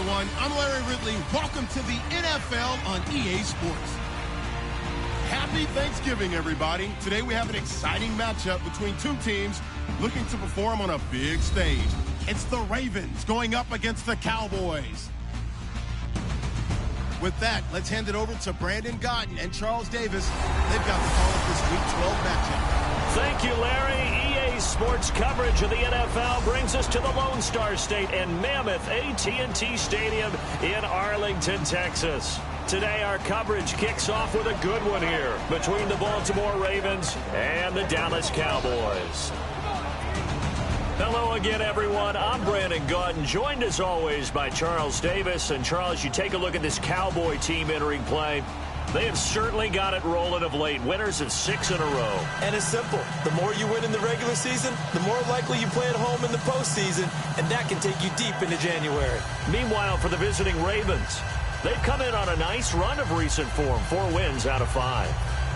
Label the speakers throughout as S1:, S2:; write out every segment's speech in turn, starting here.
S1: everyone. I'm Larry Ridley. Welcome to the NFL on EA Sports. Happy Thanksgiving, everybody. Today we have an exciting matchup between two teams looking to perform on a big stage. It's the Ravens going up against the Cowboys. With that, let's hand it over to Brandon Gaudin and Charles Davis. They've got the call of this Week 12 matchup.
S2: Thank you, Larry. EA Sports coverage of the NFL brings us to the Lone Star State and Mammoth AT&T Stadium in Arlington, Texas. Today, our coverage kicks off with a good one here between the Baltimore Ravens and the Dallas Cowboys. Hello again, everyone. I'm Brandon Gaudin, joined as always by Charles Davis. And Charles, you take a look at this Cowboy team entering play. They have certainly got it rolling of late. Winners of 6 in a row.
S3: And it's simple. The more you win in the regular season, the more likely you play at home in the postseason, and that can take you deep into January.
S2: Meanwhile, for the visiting Ravens, they've come in on a nice run of recent form, 4 wins out of 5.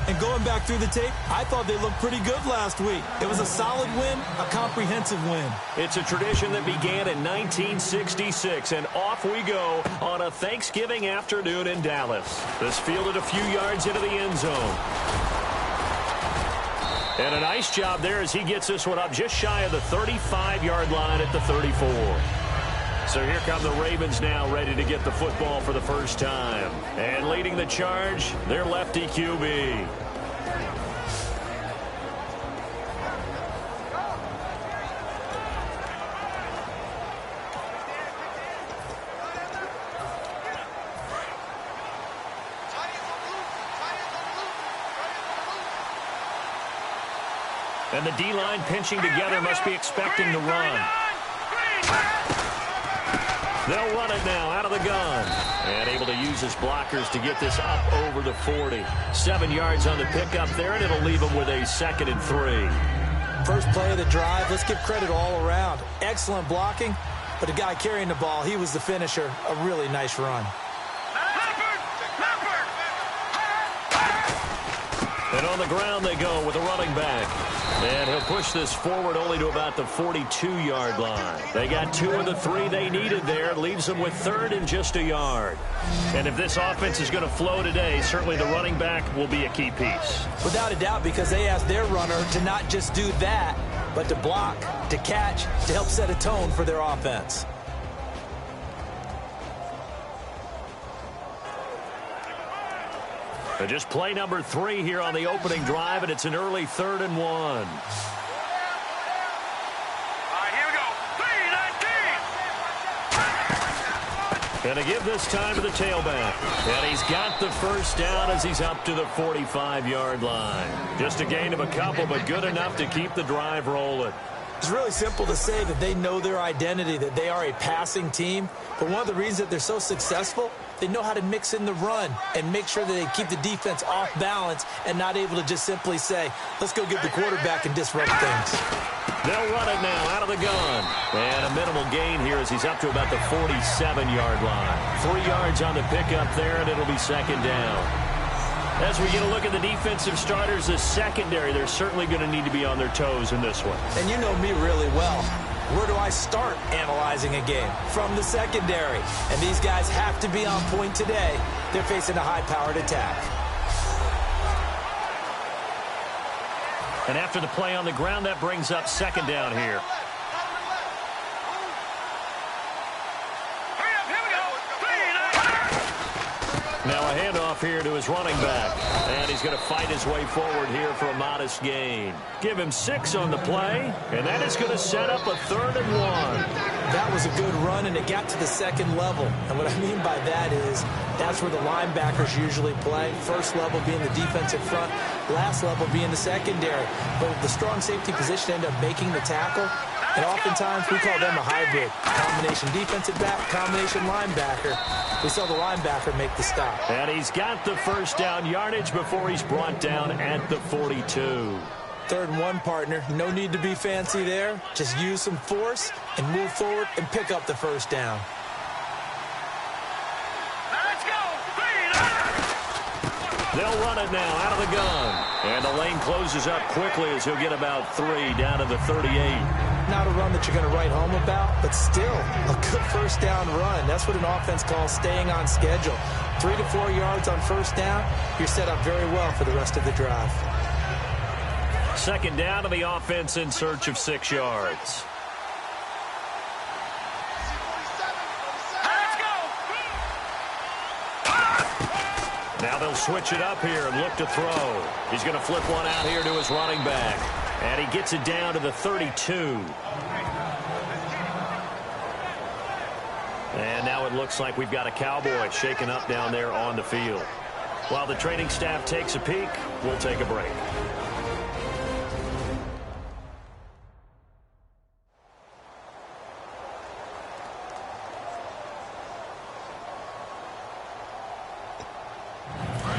S3: And going back through the tape, I thought they looked pretty good last week. It was a solid win, a comprehensive win.
S2: It's a tradition that began in 1966, and off we go on a Thanksgiving afternoon in Dallas. This fielded a few yards into the end zone. And a nice job there as he gets this one up just shy of the 35-yard line at the 34. So here come the Ravens now, ready to get the football for the first time. And leading the charge, their lefty QB. And the D-line pinching together must be expecting to run. They'll run it now out of the gun. And able to use his blockers to get this up over the 40. 7 yards on the pickup there, and it'll leave him with a 2nd and 3.
S3: First play of the drive, let's give credit all around. Excellent blocking, but the guy carrying the ball, he was the finisher. A really nice run.
S2: And on the ground they go with a running back. And he'll push this forward only to about the 42-yard line. They got 2 of the 3 they needed there. Leaves them with 3rd and just a yard. And if this offense is going to flow today, certainly the running back will be a key piece.
S3: Without a doubt, because they asked their runner to not just do that, but to block, to catch, to help set a tone for their offense.
S2: Just play number 3 here on the opening drive, and it's an early 3rd and 1.
S4: All right, here we go. 3-19.
S2: And to give this time to the tailback. And he's got the first down as he's up to the 45-yard line. Just a gain of a couple, but good enough to keep the drive rolling.
S3: It's really simple to say that they know their identity, that they are a passing team. But one of the reasons that they're so successful, they know how to mix in the run and make sure that they keep the defense off balance and not able to just simply say, let's go get the quarterback and disrupt things.
S2: They'll run it now out of the gun. And a minimal gain here as he's up to about the 47-yard line. 3 yards on the pickup there, and it'll be 2nd down. As we get a look at the defensive starters, the secondary, they're certainly going to need to be on their toes in this one.
S3: And you know me really well. Where do I start analyzing a game? From the secondary. And these guys have to be on point today. They're facing a high-powered attack.
S2: And after the play on the ground, that brings up 2nd down here. Now a handoff here to his running back. And he's going to fight his way forward here for a modest gain. Give him 6 on the play, and that is going to set up a 3rd and 1.
S3: That was a good run, and it got to the 2nd level. And what I mean by that is that's where the linebackers usually play. First level being the defensive front, last level being the secondary. But the strong safety position ended up making the tackle. And oftentimes we call them a hybrid. Combination defensive back, combination linebacker. We saw the linebacker make the stop.
S2: And he's got the first down yardage before he's brought down at the 42.
S3: 3rd and 1, partner. No need to be fancy there. Just use some force and move forward and pick up the first down.
S4: Let's go.
S2: They'll run it now out of the gun. And the lane closes up quickly as he'll get about 3 down to the 38.
S3: not a run that you're going to write home about, but still a good first down run. That's what an offense calls staying on schedule. 3 to 4 yards on first down, you're set up very well for the rest of the drive.
S2: Second down to the offense in search of 6 yards. Now they'll switch it up here and look to throw. He's going to flip one out here to his running back. And he gets it down to the 32. And now it looks like we've got a Cowboy shaken up down there on the field. While the training staff takes a peek, we'll take a break.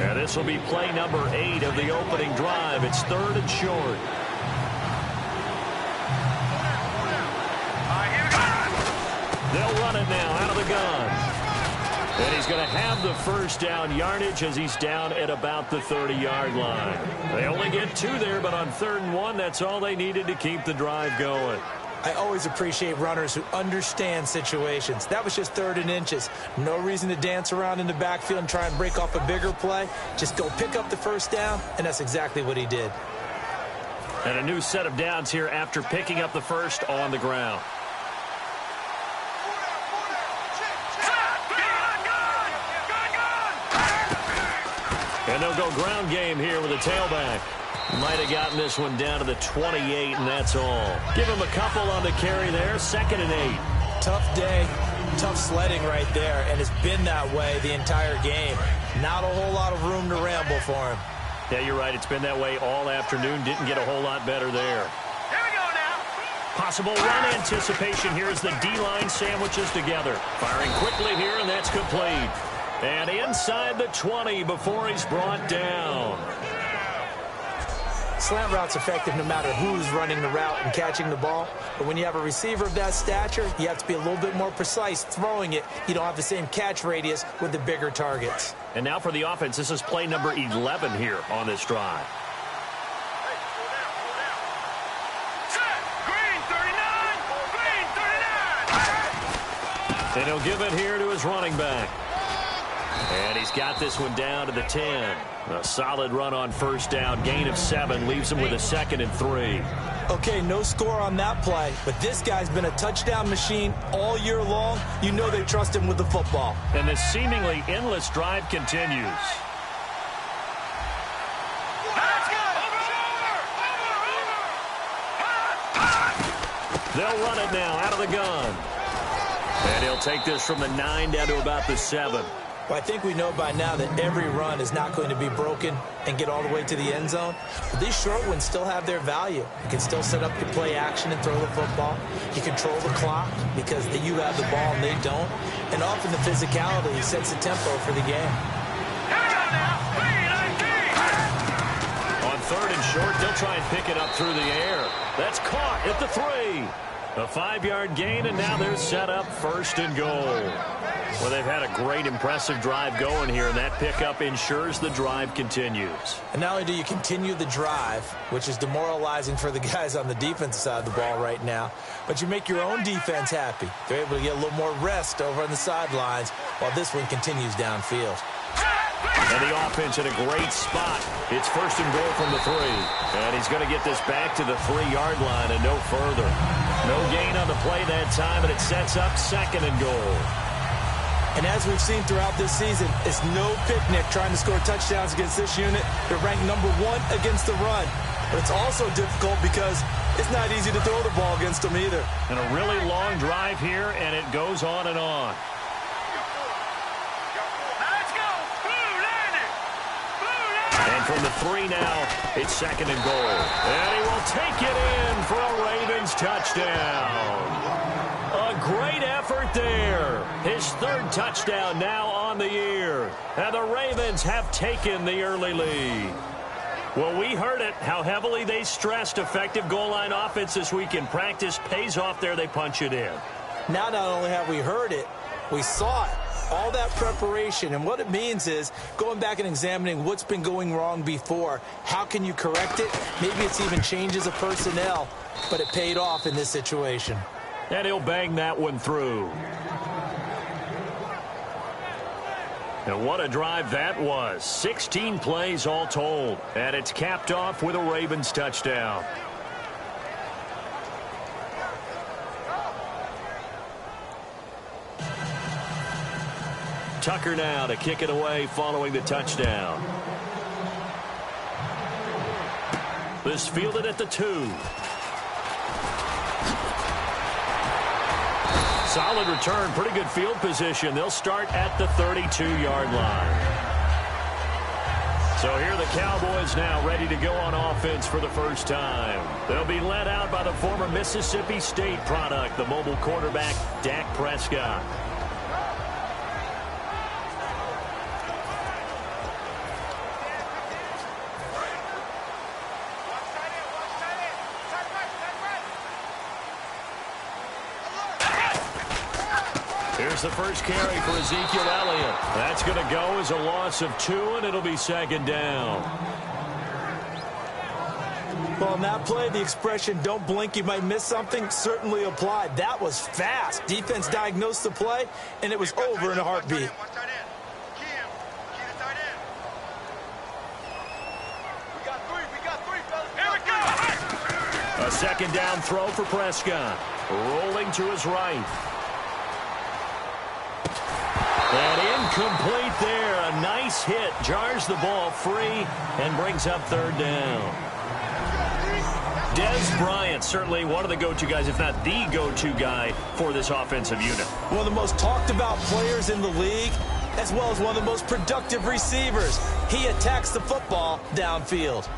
S2: And this will be play number 8 of the opening drive. It's 3rd and short. They'll run it now out of the gun. And he's going to have the first down yardage as he's down at about the 30-yard line. They only get 2 there, but on 3rd and 1, that's all they needed to keep the drive going.
S3: I always appreciate runners who understand situations. That was just 3rd and inches. No reason to dance around in the backfield and try and break off a bigger play. Just go pick up the first down, and that's exactly what he did.
S2: And a new set of downs here after picking up the first on the ground. And they'll go ground game here with a tailback. Might have gotten this one down to the 28, and that's all. Give him a couple on the carry there. 2nd and 8.
S3: Tough day, tough sledding right there, and it's been that way the entire game. Not a whole lot of room to ramble for him.
S2: Yeah, you're right. It's been that way all afternoon. Didn't get a whole lot better there.
S4: Here we go now.
S2: Possible run anticipation here as the D-line sandwiches together. Firing quickly here, and that's complete. And inside the 20 before he's brought down.
S3: Slant route's effective no matter who's running the route and catching the ball. But when you have a receiver of that stature, you have to be a little bit more precise throwing it. You don't have the same catch radius with the bigger targets.
S2: And now for the offense, this is play number 11 here on this drive.
S4: Set. Green 39. Green 39.
S2: And he'll give it here to his running back. And he's got this one down to the 10. A solid run on first down. Gain of 7 leaves him with a 2nd and 3.
S3: Okay, no score on that play, but this guy's been a touchdown machine all year long. You know they trust him with the football.
S2: And this seemingly endless drive continues.
S4: Let's go. Over.
S2: They'll run it now out of the gun. And he'll take this from the 9 down to about the 7.
S3: Well, I think we know by now that every run is not going to be broken and get all the way to the end zone. But these short ones still have their value. You can still set up your play action and throw the football. You control the clock because you have the ball and they don't. And often the physicality sets the tempo for the game.
S4: Here we go now. 3-19.
S2: On 3rd and short, they'll try and pick it up through the air. That's caught at the 3. A 5-yard gain, and now they're set up 1st and goal. Well, they've had a great, impressive drive going here, and that pickup ensures the drive continues.
S3: And not only do you continue the drive, which is demoralizing for the guys on the defensive side of the ball right now, but you make your own defense happy. They're able to get a little more rest over on the sidelines while this one continues downfield.
S2: And the offense in a great spot. It's 1st and goal from the 3. And he's going to get this back to the 3-yard line and no further. No gain on the play that time, and it sets up 2nd and goal.
S3: And as we've seen throughout this season, it's no picnic trying to score touchdowns against this unit. They're ranked number 1 against the run. But it's also difficult because it's not easy to throw the ball against them either.
S2: And a really long drive here, and it goes on and on.
S4: Let's go. Blue landed. Blue landed.
S2: And from the 3 now, it's 2nd and goal. And he will take it in for a Ravens touchdown. A great effort there. His 3rd touchdown now on the year. And the Ravens have taken the early lead. Well, we heard it, how heavily they stressed effective goal line offense this week in practice. Pays off there, they punch it in.
S3: Now not only have we heard it, we saw it. all that preparation. And what it means is going back and examining what's been going wrong before. How can you correct it? Maybe it's even changes of personnel, but it paid off in this situation.
S2: And he'll bang that one through. And what a drive that was. 16 plays all told. And it's capped off with a Ravens touchdown. Tucker now to kick it away following the touchdown. This fielded at the 2. Solid return, pretty good field position. They'll start at the 32-yard line. So here are the Cowboys now ready to go on offense for the first time. They'll be led out by the former Mississippi State product, the mobile quarterback, Dak Prescott. Here's the first carry for Ezekiel Elliott. That's going to go as a loss of 2, and it'll be second down.
S3: Well, on that play, the expression, don't blink, you might miss something, certainly applied. That was fast. Defense diagnosed the play, and it was over in a heartbeat.
S2: A second down throw for Prescott. Rolling to his right. And incomplete there. A nice hit. Jars the ball free and brings up third down. Dez Bryant, certainly one of the go-to guys, if not the go-to guy for this offensive unit.
S3: One of the most talked about players in the league, as well as one of the most productive receivers. He attacks the football downfield.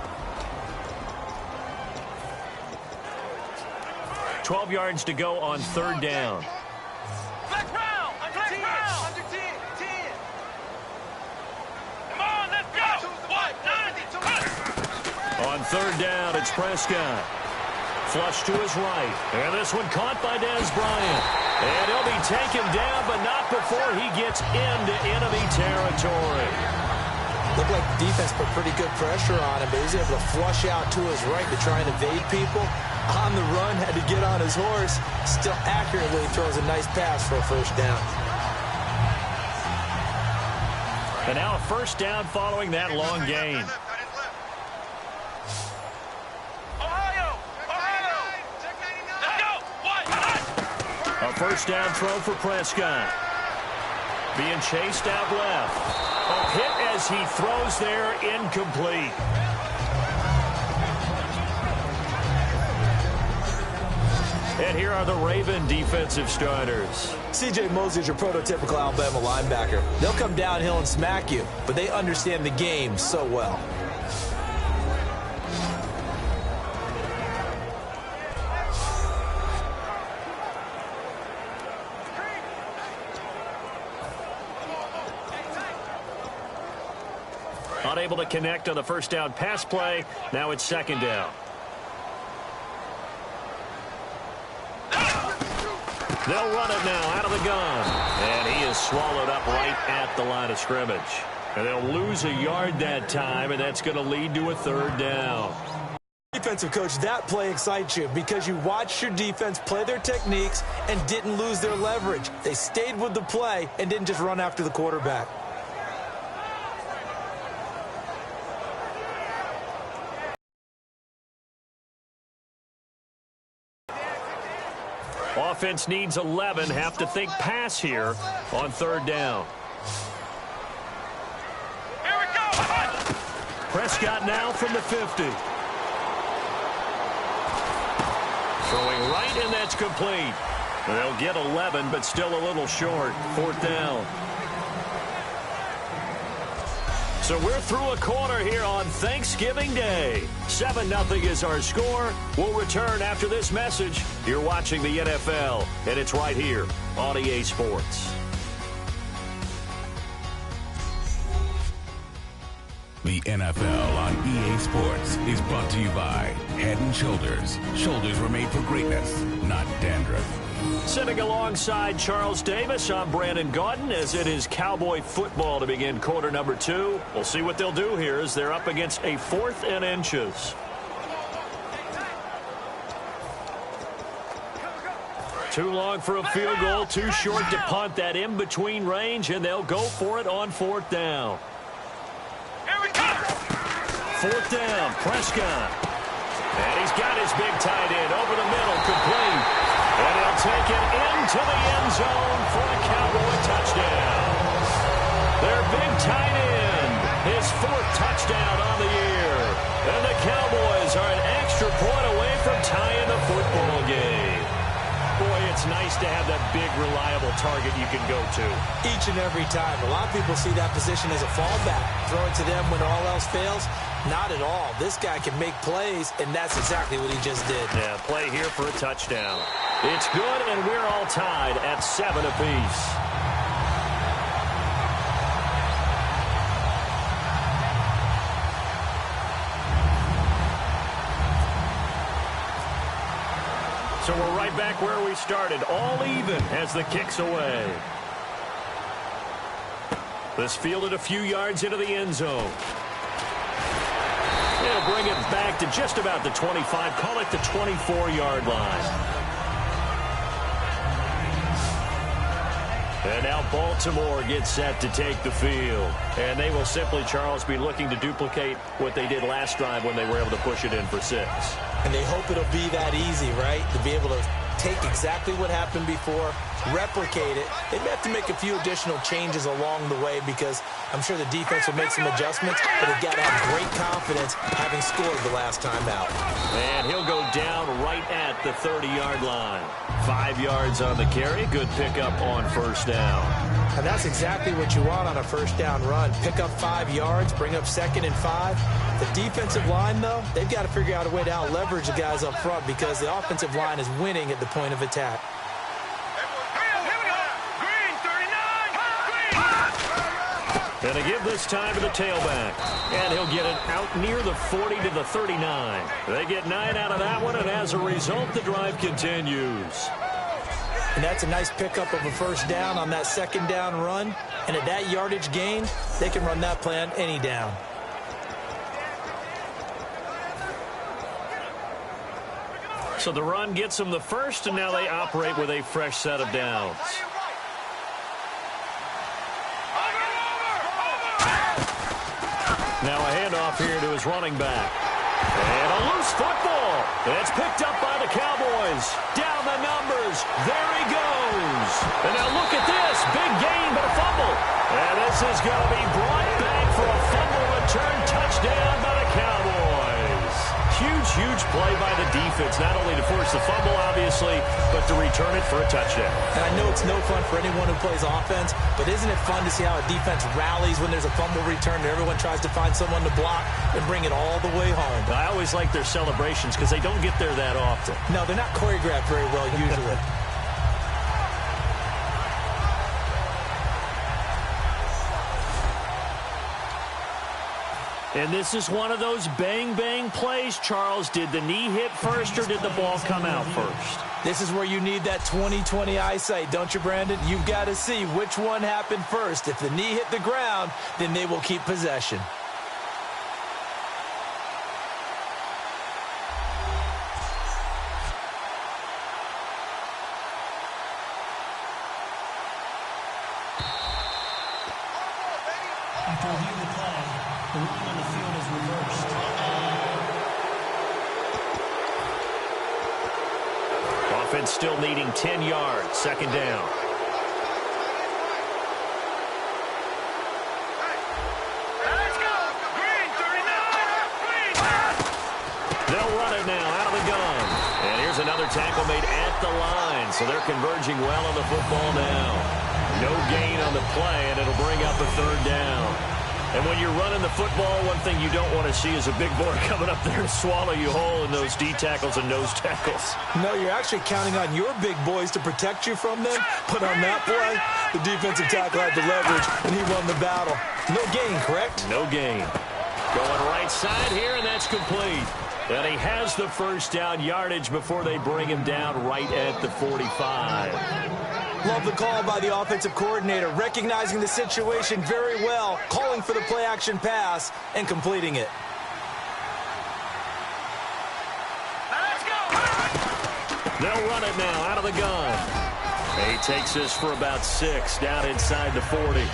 S2: 12 yards to go on third down. On third down, it's Prescott. Flush to his right. And this one caught by Dez Bryant. And he'll be taken down, but not before he gets into enemy territory.
S3: Looked like the defense put pretty good pressure on him, but he was able to flush out to his right to try and evade people. On the run, had to get on his horse. Still accurately throws a nice pass for a first down.
S2: And now a first down following that long gain. A first down throw for Prescott. Being chased out left. A hit as he throws there, incomplete. And here are the Raven defensive starters.
S3: C.J. Mosley's your prototypical Alabama linebacker. They'll come downhill and smack you, but they understand the game so well.
S2: Unable to connect on the first down pass play. Now it's second down. They'll run it now out of the gun. And he is swallowed up right at the line of scrimmage. And they'll lose a yard that time, and that's going to lead to a third down.
S3: Defensive coach, that play excites you because you watched your defense play their techniques and didn't lose their leverage. They stayed with the play and didn't just run after the quarterback.
S2: Offense needs 11. Have to think pass here on third down.
S4: Here we go.
S2: Prescott now from the 50. Throwing right, and that's complete. They'll get 11, but still a little short. Fourth down. So we're through a quarter here on Thanksgiving Day. 7-0 is our score. We'll return after this message. You're watching the NFL, and it's right here on EA Sports.
S5: The NFL on EA Sports is brought to you by Head & Shoulders. Shoulders were made for greatness, not dandruff.
S2: Sitting alongside Charles Davis, I'm Brandon Gaudin, as it is Cowboy football to begin quarter number 2. We'll see what they'll do here as they're up against a 4th and inches. Too long for a field goal, too short to punt. That in-between range, and they'll go for it on 4th down. 4th down, Prescott. And he's got his big tight end over the middle, complete. And he'll take it into the end zone for a Cowboy touchdown. Their big tight end, his 4th touchdown on the year. And the Cowboys are an extra point away from tying the football game. Boy, it's nice to have that big, reliable target you can go to.
S3: Each and every time. A lot of people see that position as a fallback. Throw it to them when all else fails. Not at all. This guy can make plays, and that's exactly what he just did.
S2: Yeah, play here for a touchdown. It's good, and we're all tied at 7 apiece. So we're right back where we started, all even as the kick's away. This fielded a few yards into the end zone. They'll bring it back to just about the 25, call it the 24-yard line. And now Baltimore gets set to take the field. And they will simply, Charles, be looking to duplicate what they did last drive when they were able to push it in for 6.
S3: And they hope it'll be that easy, right? To be able to take exactly what happened before, replicate it. They may have to make a few additional changes along the way because I'm sure the defense will make some adjustments, but they've got to have great confidence having scored the last time out.
S2: And he'll go down right at the 30-yard line. 5 yards on the carry. Good pickup on 1st down.
S3: And that's exactly what you want on a 1st down run. Pick up 5 yards, bring up 2nd and 5. The defensive line, though, they've got to figure out a way to out-leverage the guys up front because the offensive line is winning at the point of attack.
S2: And to give this time to the tailback. And he'll get it out near the 40 to the 39. They get 9 out of that one, and as a result, the drive continues.
S3: And that's a nice pickup of a 1st down on that 2nd down run. And at that yardage gain, they can run that play on any down.
S2: So the run gets them the 1st, and now they operate with a fresh set of downs. Now a handoff here to his running back. And a loose football. It's picked up by the Cowboys. Down the numbers. There he goes. And now look at this. Big gain, but a fumble. And this is going to be brought back for a fumble return touchdown by the Cowboys. Huge play by the defense, not only to force the fumble, obviously, but to return it for a touchdown.
S3: And I know it's no fun for anyone who plays offense, but isn't it fun to see how a defense rallies when there's a fumble return and everyone tries to find someone to block and bring it all the way home?
S2: I always like their celebrations because they don't get there that often.
S3: No, they're not choreographed very well usually.
S2: And this is one of those bang-bang plays, Charles. Did the knee hit first or did the ball come out first?
S3: This is where you need that 20/20 eyesight, don't you, Brandon? You've got to see which one happened first. If the knee hit the ground, then they will keep possession.
S6: After reviewing the play, the ruling on the field is reversed.
S2: Offense still needing 10 yards. 2nd down.
S4: Let's go! Green, 39! Green!
S2: They'll run it now out of the gun. And here's another tackle made at the line. So they're converging well on the football now. No gain on the play, and it'll bring up a 3rd down. And when you're running the football, one thing you don't want to see is a big boy coming up there and swallow you whole in those D tackles and nose tackles.
S3: No, you're actually counting on your big boys to protect you from them. But on that play, the defensive tackle had the leverage, and he won the battle. No gain, correct?
S2: No gain. Going right side here, and that's complete. And he has the first down yardage before they bring him down right at the 45.
S3: Love the call by the offensive coordinator, recognizing the situation very well, calling for the play-action pass, and completing it.
S4: Let's go.
S2: They'll run it now out of the gun. He takes this for about 6 down inside the 40.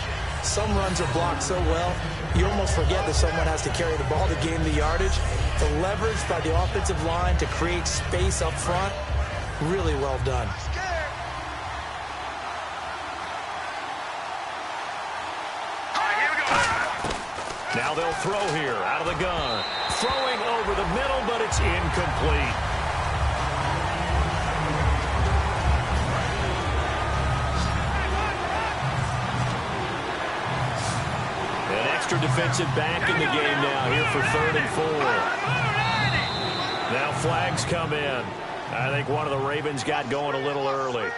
S3: Some runs are blocked so well, you almost forget that someone has to carry the ball to gain the yardage. The leverage by the offensive line to create space up front, really well done.
S2: Now they'll throw here out of the gun. Throwing over the middle, but it's incomplete. An extra defensive back in the game now here for 3rd and 4. Now flags come in. I think one of the Ravens got going a little early.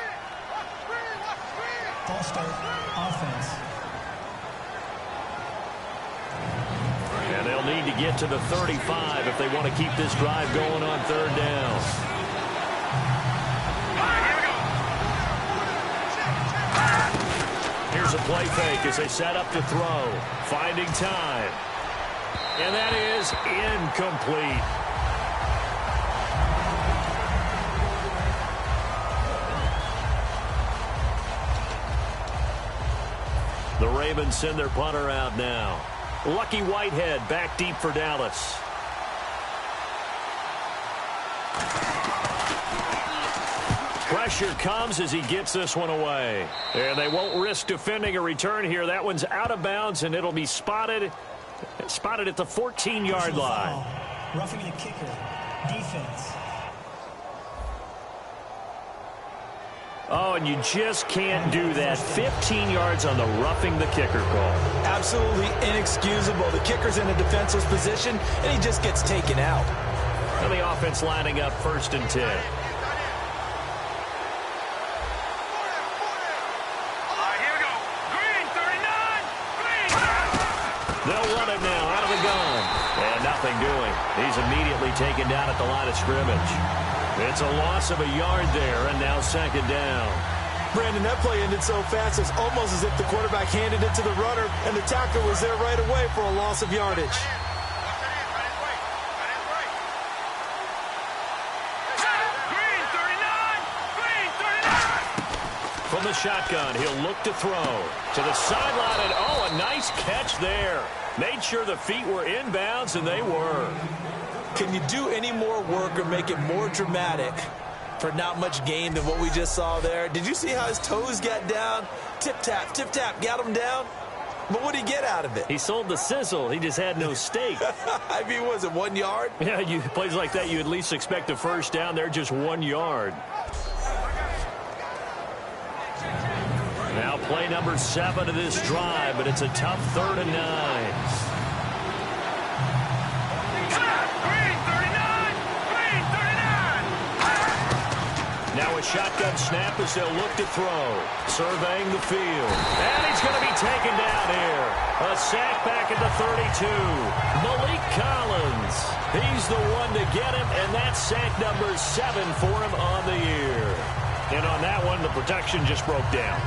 S6: False start, offense.
S2: And they'll need to get to the 35 if they want to keep this drive going on 3rd down. Here's a play fake as they set up to throw. Finding time. And that is incomplete. The Ravens send their punter out now. Lucky Whitehead back deep for Dallas. Pressure comes as he gets this one away. And they won't risk defending a return here. That one's out of bounds, and it'll be spotted at the 14-yard line.
S6: Roughing the kicker. Defense.
S2: Oh, and you just can't do that. 15 yards on the roughing the kicker call.
S3: Absolutely inexcusable. The kicker's in a defenseless position, and he just gets taken out.
S2: And the offense lining up 1st and 10. They'll run it now out of the gun. And nothing doing. He's immediately taken down at the line of scrimmage. It's a loss of a yard there, and now 2nd down.
S3: Brandon, that play ended so fast, it's almost as if the quarterback handed it to the runner, and the tackler was there right away for a loss of yardage.
S2: From the shotgun, he'll look to throw. To the sideline, and oh, a nice catch there. Made sure the feet were inbounds, and they were.
S3: Can you do any more work or make it more dramatic for not much gain than what we just saw there? Did you see how his toes got down? Tip-tap, got him down. But what did he get out of it?
S2: He sold the sizzle. He just had no steak.
S3: I mean, was it 1 yard?
S2: Yeah, plays like that, you at least expect a first down. They're just 1 yard. Now play number 7 of this drive, but it's a tough 3rd and 9. Now a shotgun snap as they'll look to throw. Surveying the field. And he's going to be taken down here. A sack back at the 32. Malik Collins. He's the one to get him, and that's sack number 7 for him on the year. And on that one, the protection just broke down.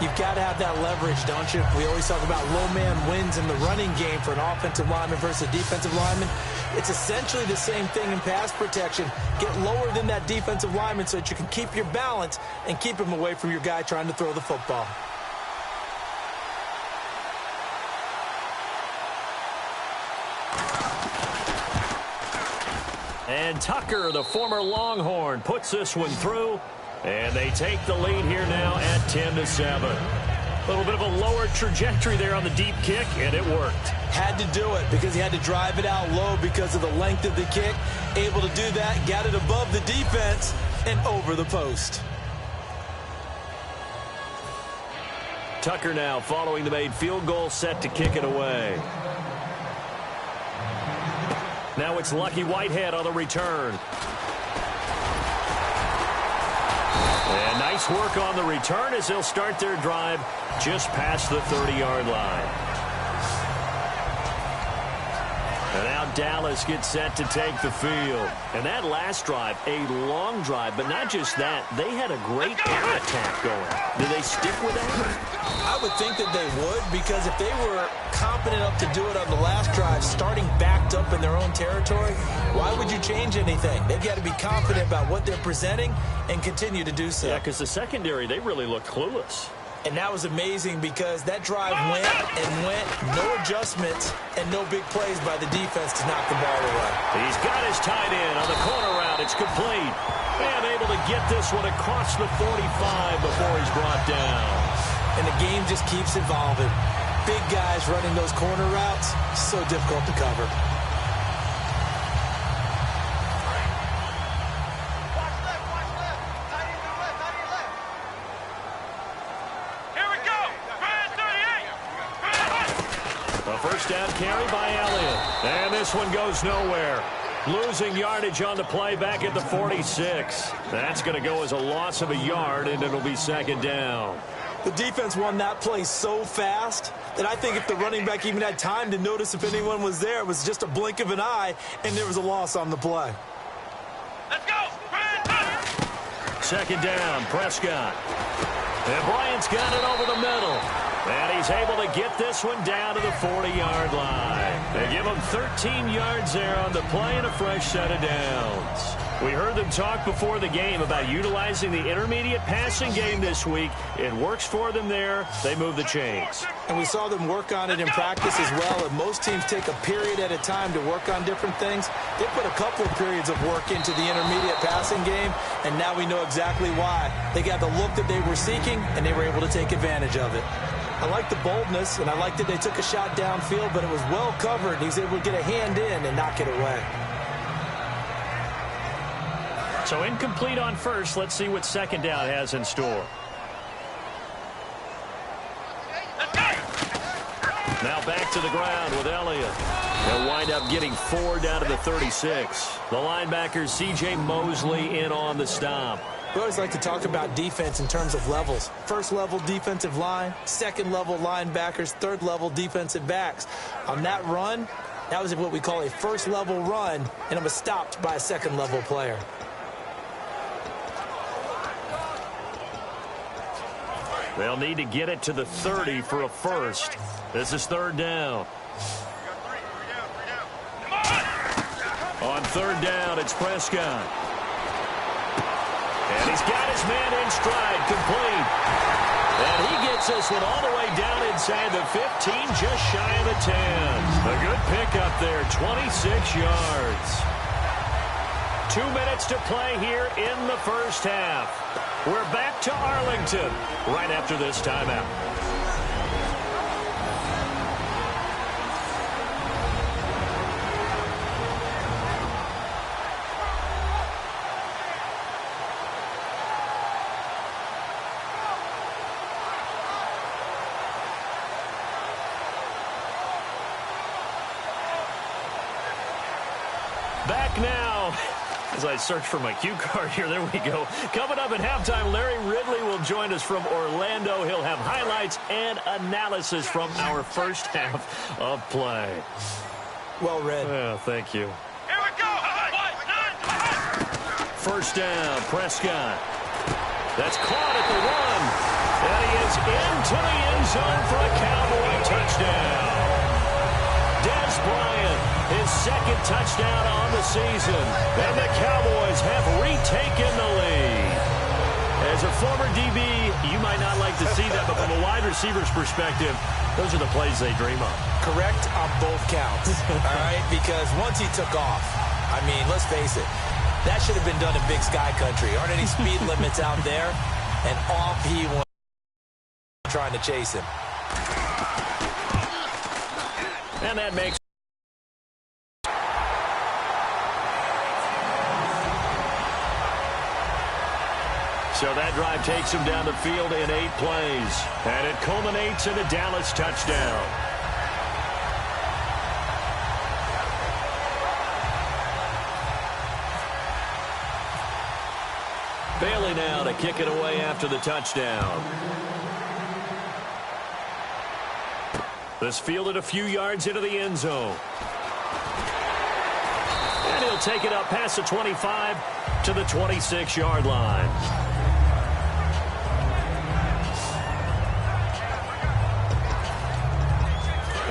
S3: You've got to have that leverage, don't you? We always talk about low man wins in the running game for an offensive lineman versus a defensive lineman. It's essentially the same thing in pass protection. Get lower than that defensive lineman so that you can keep your balance and keep him away from your guy trying to throw the football.
S2: And Tucker, the former Longhorn, puts this one through. And they take the lead here now at 10-7. A little bit of a lower trajectory there on the deep kick, and it worked.
S3: Had to do it because he had to drive it out low because of the length of the kick. Able to do that, got it above the defense and over the post.
S2: Tucker now following the made field goal, set to kick it away. Now it's Lucky Whitehead on the return. And nice work on the return as they'll start their drive just past the 30-yard line. And now Dallas gets set to take the field. And that last drive, a long drive, but not just that. They had a great air attack going. Do they stick with that?
S3: I would think that they would, because if they were confident enough to do it on the last drive, starting backed up in their own territory, why would you change anything? They've got to be confident about what they're presenting and continue to do so.
S2: Yeah, because the secondary, they really look clueless.
S3: And that was amazing because that drive went and went, no adjustments and no big plays by the defense to knock the ball away.
S2: He's got his tight end on the corner route. It's complete. And able to get this one across the 45 before he's brought down.
S3: And the game just keeps evolving. Big guys running those corner routes, so difficult to cover.
S2: First down carry by Elliott. And this one goes nowhere. Losing yardage on the play back at the 46. That's going to go as a loss of a yard, and it'll be second down.
S3: The defense won that play so fast that I think if the running back even had time to notice if anyone was there, it was just a blink of an eye, and there was a loss on the play.
S4: Let's go!
S2: Second down, Prescott. And Bryant's got it over the middle. And he's able to get this one down to the 40-yard line. They give him 13 yards there on the play and a fresh set of downs. We heard them talk before the game about utilizing the intermediate passing game this week. It works for them there. They move the chains.
S3: And we saw them work on it in practice as well. And most teams take a period at a time to work on different things. They put a couple of periods of work into the intermediate passing game, and now we know exactly why. They got the look that they were seeking, and they were able to take advantage of it. I like the boldness, and I like that they took a shot downfield, but it was well covered. He was able to get a hand in and knock it away.
S2: So incomplete on first. Let's see what second down has in store. Now back to the ground with Elliott. They'll wind up getting 4 down to the 36. The linebacker, C.J. Mosley, in on the stop.
S3: We always like to talk about defense in terms of levels. First level defensive line, second level linebackers, third level defensive backs. On that run, that was what we call a first level run, and it was stopped by a second level player.
S2: They'll need to get it to the 30 for a first. This is third down. On third down, it's Prescott. And he's got his man in stride, complete. And he gets this one all the way down inside the 15, just shy of the 10. A good pickup there, 26 yards. 2 minutes to play here in the first half. We're back to Arlington right after this timeout. Back now. As I search for my cue card here, there we go. Coming up at halftime, Larry Ridley will join us from Orlando. He'll have highlights and analysis from our first half of play.
S3: Well read.
S2: Yeah, thank you.
S4: Here we go!
S2: First down, Prescott. That's caught at the 1. And he is into the end zone for a Cowboy touchdown. Dez Bryant, his second touchdown on the season. And the Cowboys have retaken the lead. As a former DB, you might not like to see that, but from a wide receiver's perspective, those are the plays they dream of.
S3: Correct on both counts, all right? Because once he took off, I mean, let's face it, that should have been done in Big Sky Country. Aren't any speed limits out there? And off he went, trying to chase him.
S2: And that makes so that drive takes him down the field in 8 plays. And it culminates in a Dallas touchdown. Bailey now to kick it away after the touchdown. This fielded a few yards into the end zone. And he'll take it up past the 25 to the 26-yard line.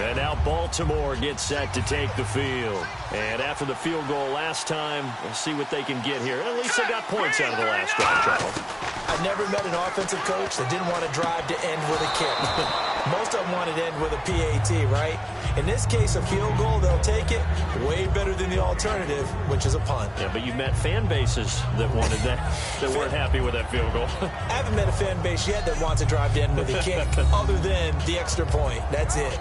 S2: And now Baltimore gets set to take the field. And after the field goal last time, we'll see what they can get here. At least they got points out of the last drive, Charles.
S3: I never met an offensive coach that didn't want to drive to end with a kick. Most of them wanted to end with a PAT, right? In this case, a field goal, they'll take it. Way better than the alternative, which is a punt.
S2: Yeah, but you've met fan bases that wanted that weren't happy with that field goal.
S3: I haven't met a fan base yet that wants to drive to end with a kick other than the extra point. That's it.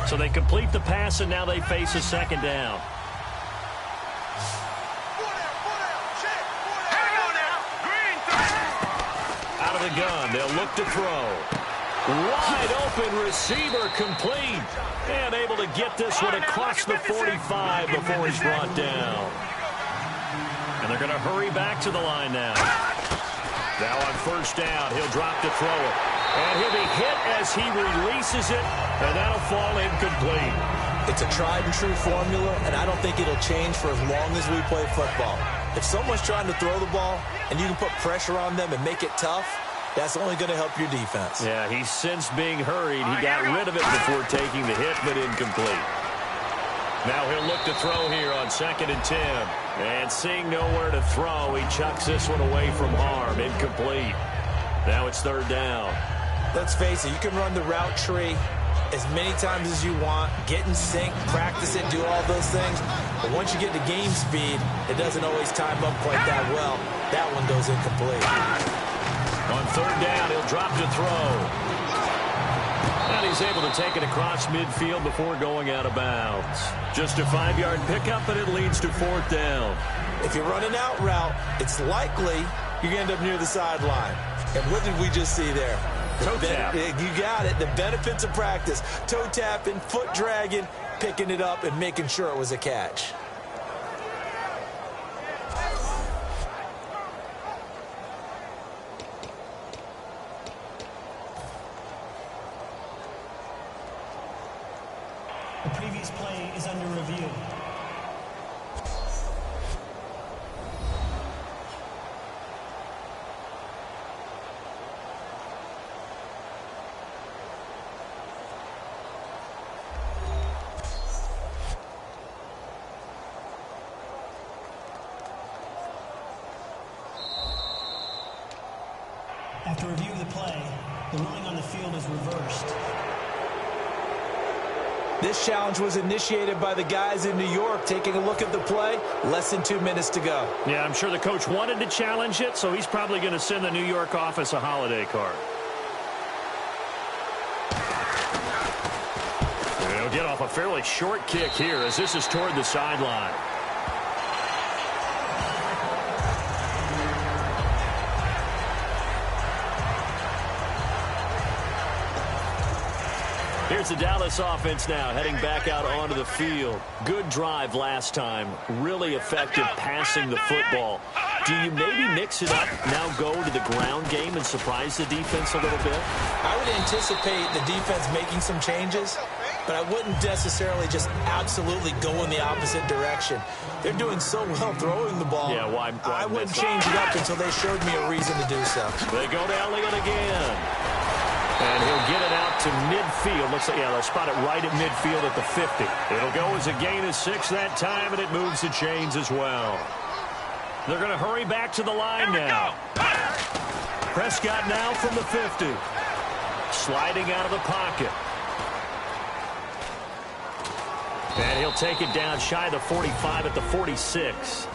S2: So they complete the pass, and now they face a second down. Out of the gun, they'll look to throw. Wide open receiver, complete. And able to get this one across the 45 before he's brought down. And they're going to hurry back to the line now. Now on first down, he'll drop to throw it. And he'll be hit as he releases it, and that'll fall incomplete.
S3: It's a tried-and-true formula, and I don't think it'll change for as long as we play football. If someone's trying to throw the ball, and you can put pressure on them and make it tough, that's only going to help your defense.
S2: Yeah, he's since being hurried. He got rid of it before taking the hit, but incomplete. Now he'll look to throw here on 2nd and 10. And seeing nowhere to throw, he chucks this one away from harm. Incomplete. Now it's 3rd down.
S3: Let's face it, you can run the route tree as many times as you want, get in sync, practice it, do all those things. But once you get to game speed, it doesn't always time up quite that well. That one goes incomplete.
S2: On 3rd down, he'll drop to throw. And he's able to take it across midfield before going out of bounds. Just a 5-yard pickup, and it leads to 4th down.
S3: If you run an out route, it's likely you're going to end up near the sideline. And what did we just see there?
S2: Toe tap.
S3: You got it. The benefits of practice. Toe tapping, foot dragging, picking it up, and making sure it was a catch.
S6: The previous play is under review. After review of the play, the ruling on the field is reversed.
S3: This challenge was initiated by the guys in New York. Taking a look at the play, less than 2 minutes to go.
S2: Yeah, I'm sure the coach wanted to challenge it, so he's probably going to send the New York office a holiday card. He'll get off a fairly short kick here as this is toward the sideline. Here's the Dallas offense now heading back out onto the field. Good drive last time. Really effective passing the football. Do you maybe mix it up, now go to the ground game and surprise the defense a little bit?
S3: I would anticipate the defense making some changes, but I wouldn't necessarily just absolutely go in the opposite direction. They're doing so well throwing the ball.
S2: Yeah, why
S3: I wouldn't change it up until they showed me a reason to do so.
S2: They go to Elliott again. And he'll get it out to midfield. Looks like, yeah, they'll spot it right at midfield at the 50. It'll go as a gain of 6 that time, and it moves the chains as well. They're going to hurry back to the line now. Prescott now from the 50. Sliding out of the pocket. And he'll take it down shy of the 45 at the 46.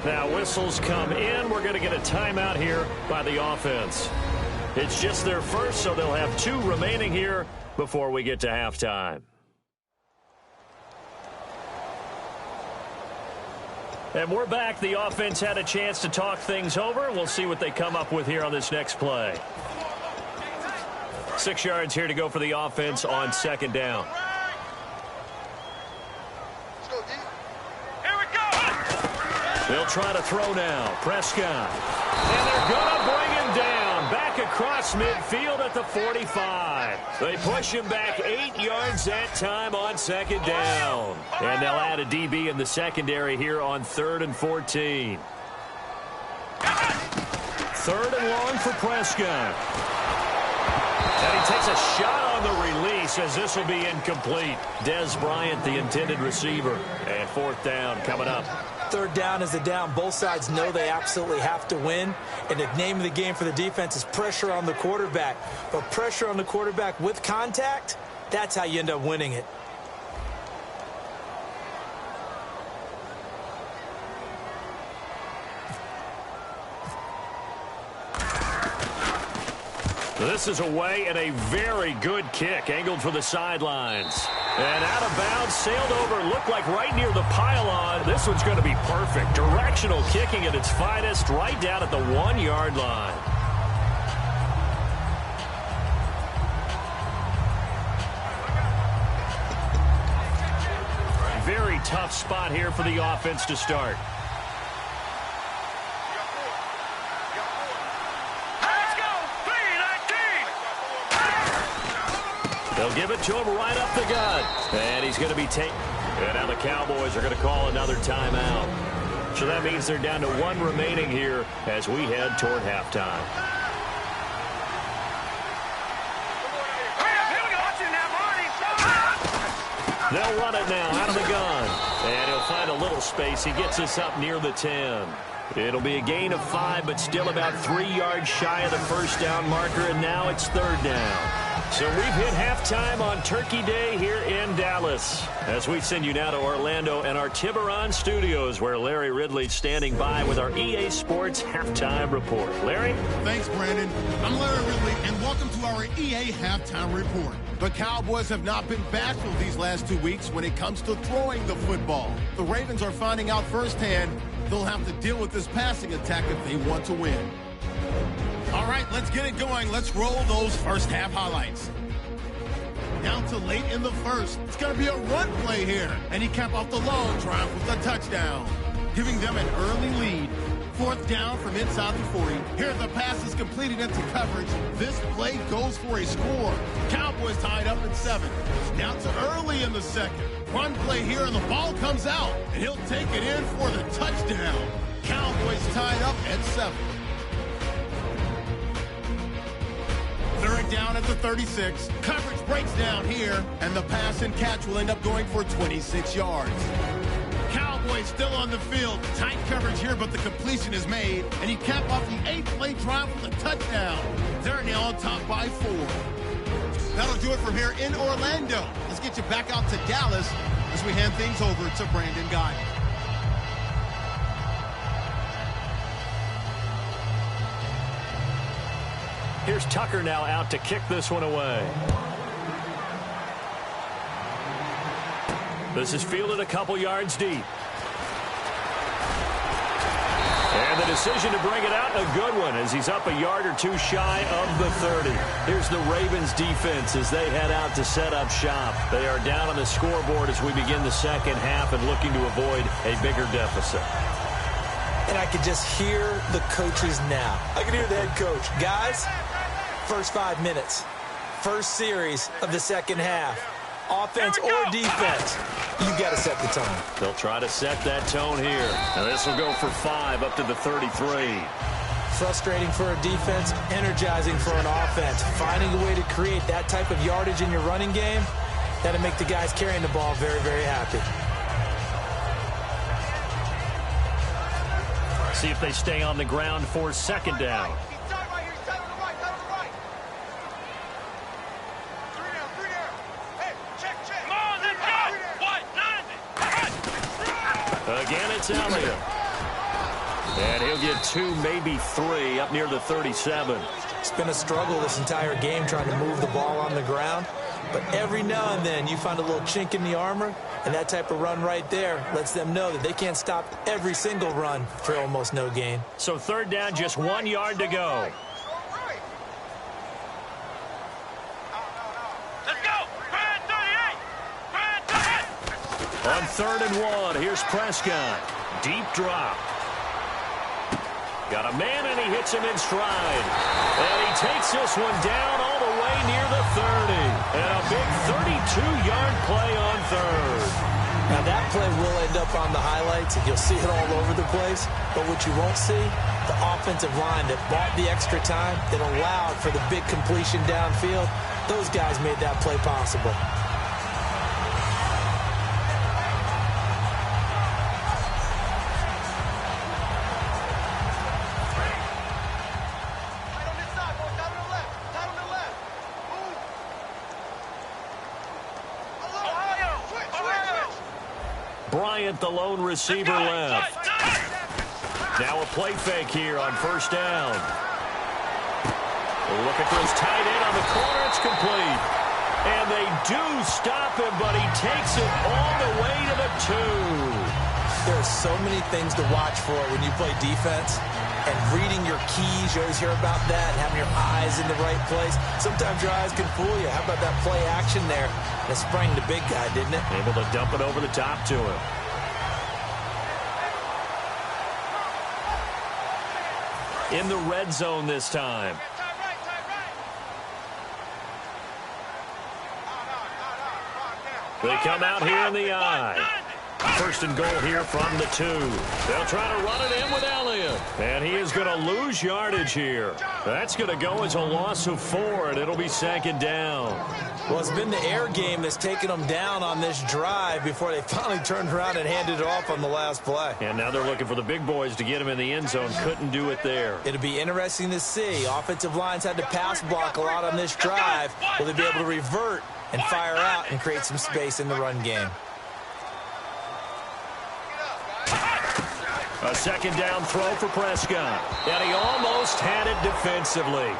S2: Now whistles come in. We're going to get a timeout here by the offense. It's just their first, so they'll have 2 remaining here before we get to halftime. And we're back. The offense had a chance to talk things over. We'll see what they come up with here on this next play. 6 yards here to go for the offense on 2nd down. They'll try to throw now. Prescott. And they're going to bring him down. across midfield at the 45. They push him back 8 yards that time on second down. And they'll add a DB in the secondary here on 3rd and 14. 3rd and long for Prescott. And he takes a shot on the release as this will be incomplete. Des Bryant, the intended receiver. And 4th down coming up.
S3: 3rd down is the down. Both sides know they absolutely have to win. And the name of the game for the defense is pressure on the quarterback. But pressure on the quarterback with contact, that's how you end up winning it.
S2: This is away and a very good kick, angled for the sidelines. And out of bounds, sailed over, looked like right near the pylon. This one's going to be perfect. Directional kicking at its finest, right down at the 1-yard line. Very tough spot here for the offense to start. They'll give it to him right up the gut. And he's going to be taken. And now the Cowboys are going to call another timeout. So that means they're down to 1 remaining here as we head toward halftime. They'll run it now out of the gun. And he'll find a little space. He gets us up near the 10. It'll be a gain of 5, but still about 3 yards shy of the first down marker. And now it's 3rd down. So we've hit halftime on Turkey Day here in Dallas. As we send you now to Orlando and our Tiburon studios, where Larry Ridley's standing by with our EA Sports Halftime Report. Larry?
S1: Thanks, Brandon. I'm Larry Ridley, and welcome to our EA Halftime Report. The Cowboys have not been bashful these last 2 weeks when it comes to throwing the football. The Ravens are finding out firsthand they'll have to deal with this passing attack if they want to win. All right, let's get it going. Let's roll those first half highlights. Down to late in the first. It's going to be a run play here. And he capped off the long drive with a touchdown, giving them an early lead. 4th down from inside the 40. Here the pass is completed into coverage. This play goes for a score. Cowboys tied up at 7. Now to early in the second. Run play here, and the ball comes out. And he'll take it in for the touchdown. Cowboys tied up at 7. 3rd down at the 36. Coverage breaks down here, and the pass and catch will end up going for 26 yards. Cowboys still on the field. Tight coverage here, but the completion is made, and he capped off the 8-play drive with a touchdown. They're now on top by 4. That'll do it from here in Orlando. Let's get you back out to Dallas as we hand things over to Brandon Guy.
S2: Here's Tucker now out to kick this one away. This is fielded a couple yards deep. And the decision to bring it out, a good one, as he's up a yard or 2 shy of the 30. Here's the Ravens defense as they head out to set up shop. They are down on the scoreboard as we begin the second half and looking to avoid a bigger deficit.
S3: And I could just hear the coaches now. I can hear the head coach. Guys, first 5 minutes, first series of the second half, offense or defense, you got to set the tone.
S2: They'll try to set that tone here. And this will go for 5 up to the 33.
S3: Frustrating for a defense, energizing for an offense. Finding a way to create that type of yardage in your running game, that'll make the guys carrying the ball very, very happy.
S2: See if they stay on the ground for 2nd down. Again, it's Elliott. And he'll get 2, maybe 3 up near the 37.
S3: It's been a struggle this entire game trying to move the ball on the ground. But every now and then you find a little chink in the armor, and that type of run right there lets them know that they can't stop every single run for almost no gain.
S2: So 3rd down, just 1 yard to go.
S4: Let's go! Brand 38! Brand 38!
S2: On 3rd and 1, here's Prescott. Deep drop. Got a man, and he hits him in stride. And he takes this one down all the way near the 30. And a big 32-yard play on third.
S3: Now, that play will end up on the highlights, and you'll see it all over the place. But what you won't see, the offensive line that bought the extra time, that allowed for the big completion downfield, those guys made that play possible.
S2: Bryant, the lone receiver, left. Now a play fake here on first down. Look at this tight end on the corner. It's complete. And they do stop him, but he takes it all the way to the 2.
S3: There are so many things to watch for when you play defense. And reading your keys, you always hear about that, having your eyes in the right place. Sometimes your eyes can fool you. How about that play action there? That sprang the big guy, didn't it?
S2: Able to dump it over the top to him. In the red zone this time. They come out here in the I. First and goal here from the 2. They'll try to run it in with Elliott. And he is going to lose yardage here. That's going to go as a loss of 4, and it'll be second down.
S3: Well, it's been the air game that's taken them down on this drive before they finally turned around and handed it off on the last play.
S2: And now they're looking for the big boys to get him in the end zone. Couldn't do it there.
S3: It'll be interesting to see. Offensive lines had to pass block a lot on this drive. Will they be able to revert and fire out and create some space in the run game?
S2: A second down throw for Prescott. And he almost had it defensively.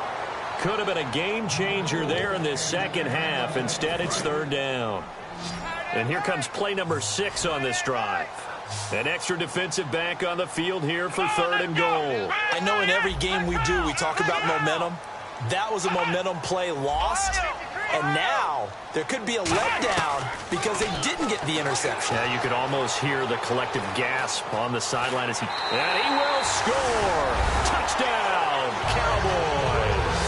S2: Could have been a game changer there in this second half. Instead, it's third down. And here comes play number 6 on this drive. An extra defensive back on the field here for third and goal.
S3: I know in every game we do, we talk about momentum. That was a momentum play lost. And now there could be a letdown because they didn't get the interception.
S2: Yeah, you could almost hear the collective gasp on the sideline as and he will score. Touchdown, Cowboys.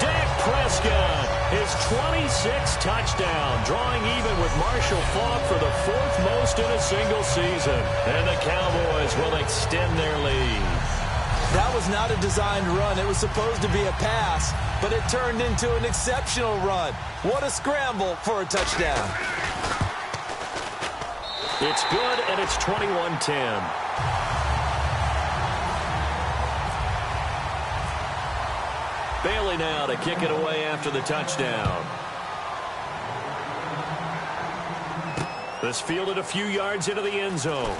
S2: Dak Prescott, his 26th touchdown, drawing even with Marshall Faulk for the 4th most in a single season. And the Cowboys will extend their lead.
S3: That was not a designed run. It was supposed to be a pass, but it turned into an exceptional run. What a scramble for a touchdown.
S2: It's good, and it's 21-10. Bailey now to kick it away after the touchdown. This fielded a few yards into the end zone.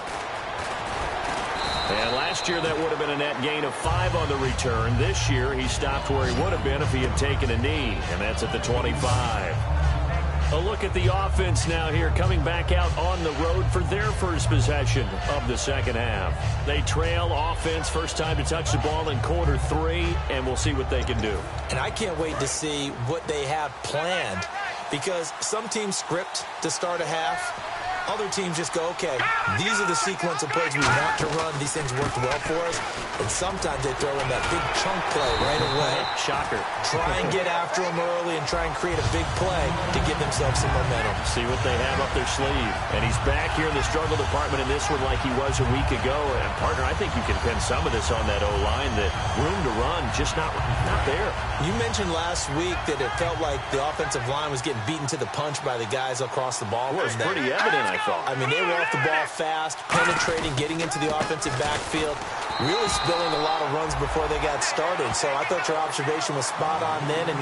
S2: And last year that would have been a net gain of 5 on the return. This year he stopped where he would have been if he had taken a knee, and that's at the 25. A look at the offense now here, coming back out on the road for their first possession of the second half. They trail offense, first time to touch the ball in quarter 3, and we'll see what they can do.
S3: And I can't wait to see what they have planned, because some teams script to start a half. Other teams just go, okay, these are the sequence of plays we want to run. These things worked well for us. And sometimes they throw in that big chunk play right away.
S2: Shocker.
S3: Try and get after them early and try and create a big play to give themselves some momentum.
S2: See what they have up their sleeve. And he's back here in the struggle department in this one like he was a week ago. And, partner, I think you can pin some of this on that O-line, that room to run, just not there.
S3: You mentioned last week that it felt like the offensive line was getting beaten to the punch by the guys across the ball.
S2: Well, it was pretty evident, I thought.
S3: I mean, they were off the ball fast, penetrating, getting into the offensive backfield, really spilling a lot of runs before they got started. So I thought your observation was spot on then, and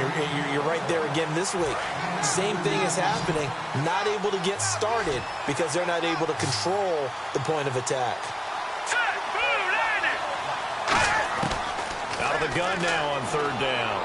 S3: you're right there again this week. Same thing is happening, not able to get started because they're not able to control the point of attack.
S2: Out of the gun now on third down.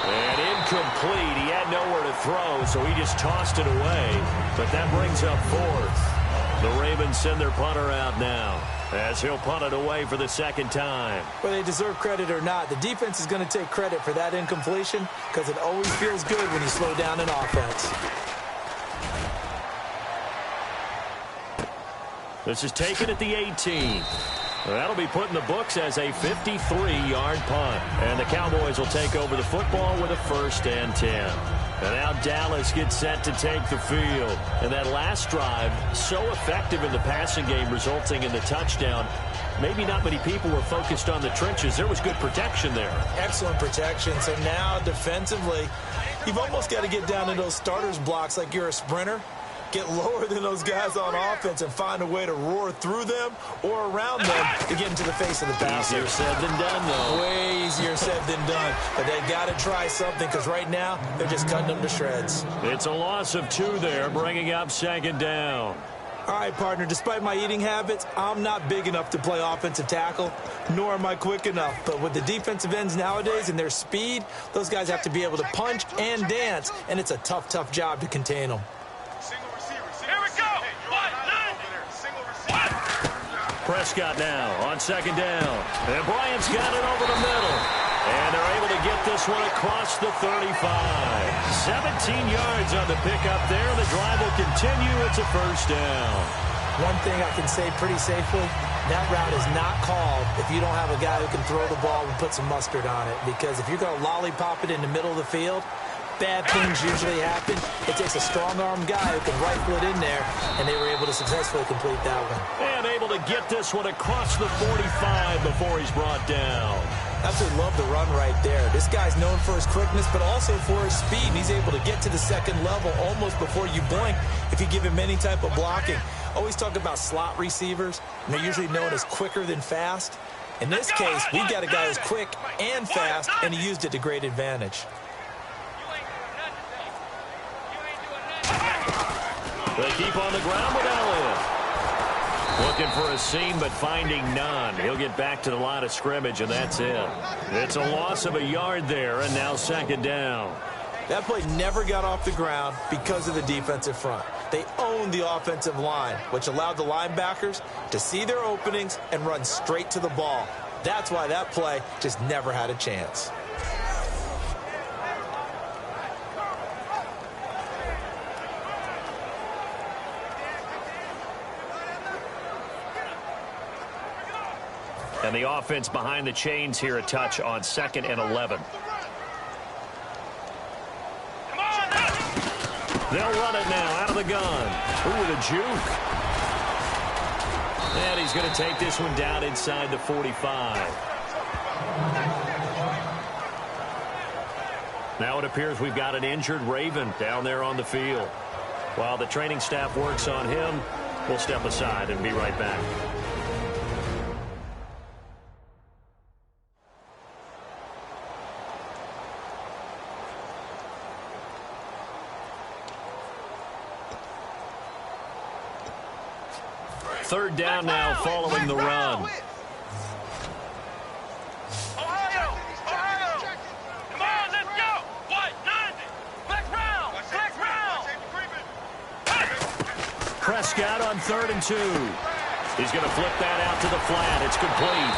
S2: And incomplete. He had nowhere to throw, so he just tossed it away. But that brings up 4th. The Ravens send their punter out now, as he'll punt it away for the second time.
S3: Whether they deserve credit or not, the defense is going to take credit for that incompletion, because it always feels good when you slow down an offense.
S2: This is taken at the 18. That'll be put in the books as a 53-yard punt. And the Cowboys will take over the football with a 1st and 10. And now Dallas gets set to take the field. And that last drive, so effective in the passing game, resulting in the touchdown. Maybe not many people were focused on the trenches. There was good protection there.
S3: Excellent protection. So now defensively, you've almost got to get down to those starters blocks like you're a sprinter. Get lower than those guys on offense and find a way to roar through them or around them to get into the face of the passer.
S2: Easier said than done, though.
S3: Way easier said than done. But they got to try something because right now they're just cutting them to shreds.
S2: It's a loss of 2 there, bringing up 2nd down.
S3: All right, partner, despite my eating habits, I'm not big enough to play offensive tackle, nor am I quick enough. But with the defensive ends nowadays and their speed, those guys have to be able to punch and dance, and it's a tough, tough job to contain them.
S2: Prescott now on 2nd down. And Bryant's got it over the middle. And they're able to get this one across the 35. 17 yards on the pickup there. The drive will continue. It's a 1st down.
S3: One thing I can say pretty safely, that route is not called if you don't have a guy who can throw the ball and put some mustard on it. Because if you're going to lollipop it in the middle of the field, bad things usually happen. It takes a strong-arm guy who can rifle it in there, and they were able to successfully complete that one.
S2: And able to get this one across the 45 before he's brought down.
S3: Absolutely love the run right there. This guy's known for his quickness, but also for his speed. And he's able to get to the 2nd level almost before you blink if you give him any type of blocking. Always talk about slot receivers, and they're usually known as quicker than fast. In this case, we got a guy who's quick and fast, and he used it to great advantage.
S2: They keep on the ground with Elliott. Looking for a seam, but finding none. He'll get back to the line of scrimmage, and that's it. It's a loss of a yard there, and now 2nd down.
S3: That play never got off the ground because of the defensive front. They owned the offensive line, which allowed the linebackers to see their openings and run straight to the ball. That's why that play just never had a chance.
S2: And the offense behind the chains here, a touch on 2nd and 11. They'll run it now out of the gun. Ooh, with a juke. And he's going to take this one down inside the 45. Now it appears we've got an injured Raven down there on the field. While the training staff works on him, we'll step aside and be right back. Third down now following the run. Prescott on 3rd and 2. He's going to flip that out to the flat. It's complete.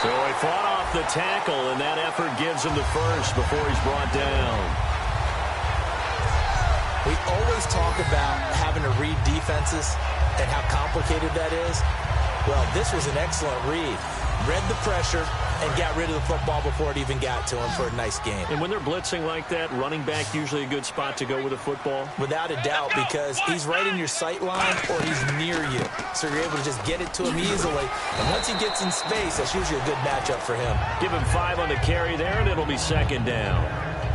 S2: So he fought off the tackle, and that effort gives him the 1st before he's brought down.
S3: We always talk about having to read defenses and how complicated that is. Well, this was an excellent read. Read the pressure and got rid of the football before it even got to him for a nice game.
S2: And when they're blitzing like that, running back usually a good spot to go with the football?
S3: Without a doubt, because he's right in your sight line or he's near you. So you're able to just get it to him easily. And once he gets in space, that's usually a good matchup for him.
S2: Give him 5 on the carry there, and it'll be 2nd down.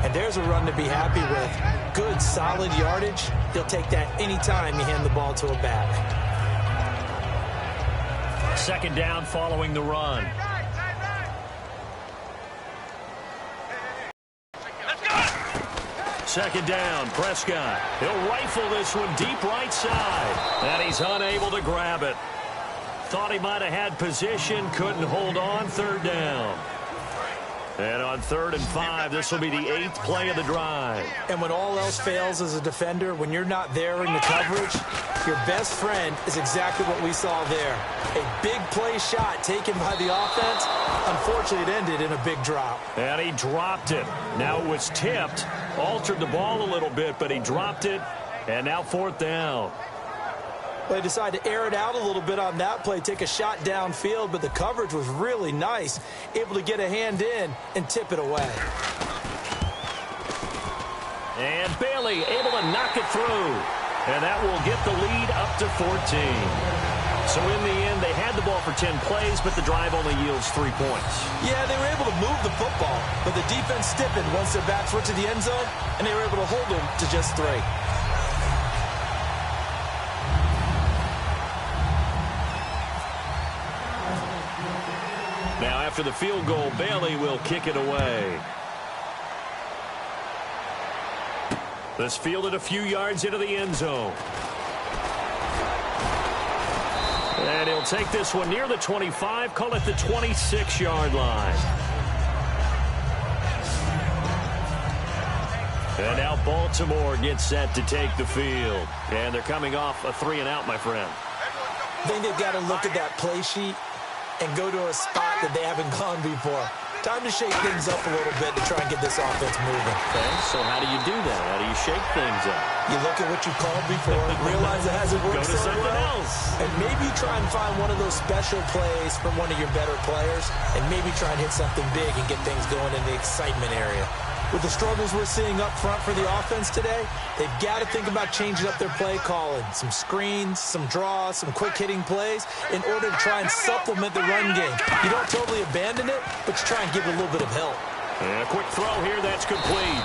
S3: And there's a run to be happy with. Good, solid yardage. He'll take that anytime you hand the ball to a back.
S2: 2nd down following the run. Second down, Prescott. He'll rifle this one deep right side. And he's unable to grab it. Thought he might have had position, couldn't hold on. 3rd down. And on 3rd and 5, this will be the 8th play of the drive.
S3: And when all else fails as a defender, when you're not there in the coverage, your best friend is exactly what we saw there. A big play shot taken by the offense. Unfortunately, it ended in a big drop.
S2: And he dropped it. Now it was tipped, altered the ball a little bit, but he dropped it. And now 4th down.
S3: Well, they decided to air it out a little bit on that play, take a shot downfield, but the coverage was really nice, able to get a hand in and tip it away.
S2: And Bailey able to knock it through. And that will get the lead up to 14. So in the end, they had the ball for 10 plays, but the drive only yields 3 points. Yeah, they were able to move the football, but the defense stiffened once their backs were to the end zone, and they were able to hold them to just 3. Now after the field goal, Bailey will kick it away. This fielded a few yards into the end zone. And he'll take this one near the 25, call it the 26-yard line. And now Baltimore gets set to take the field. And they're coming off a 3-and-out, my friend.
S3: I think they've got to look at that play sheet and go to a spot that they haven't gone before. Time to shake things up a little bit to try and get this offense moving.
S2: Okay, so how do you do that? How do you shake things up?
S3: You look at what you called before, realize it hasn't worked so well, and maybe try and find one of those special plays from one of your better players, and maybe try and hit something big and get things going in the excitement area. With the struggles we're seeing up front for the offense today, they've got to think about changing up their play calling. Some screens, some draws, some quick-hitting plays in order to try and supplement the run game. You don't totally abandon it, but you try and give it a little bit of help.
S2: And a quick throw here, that's complete.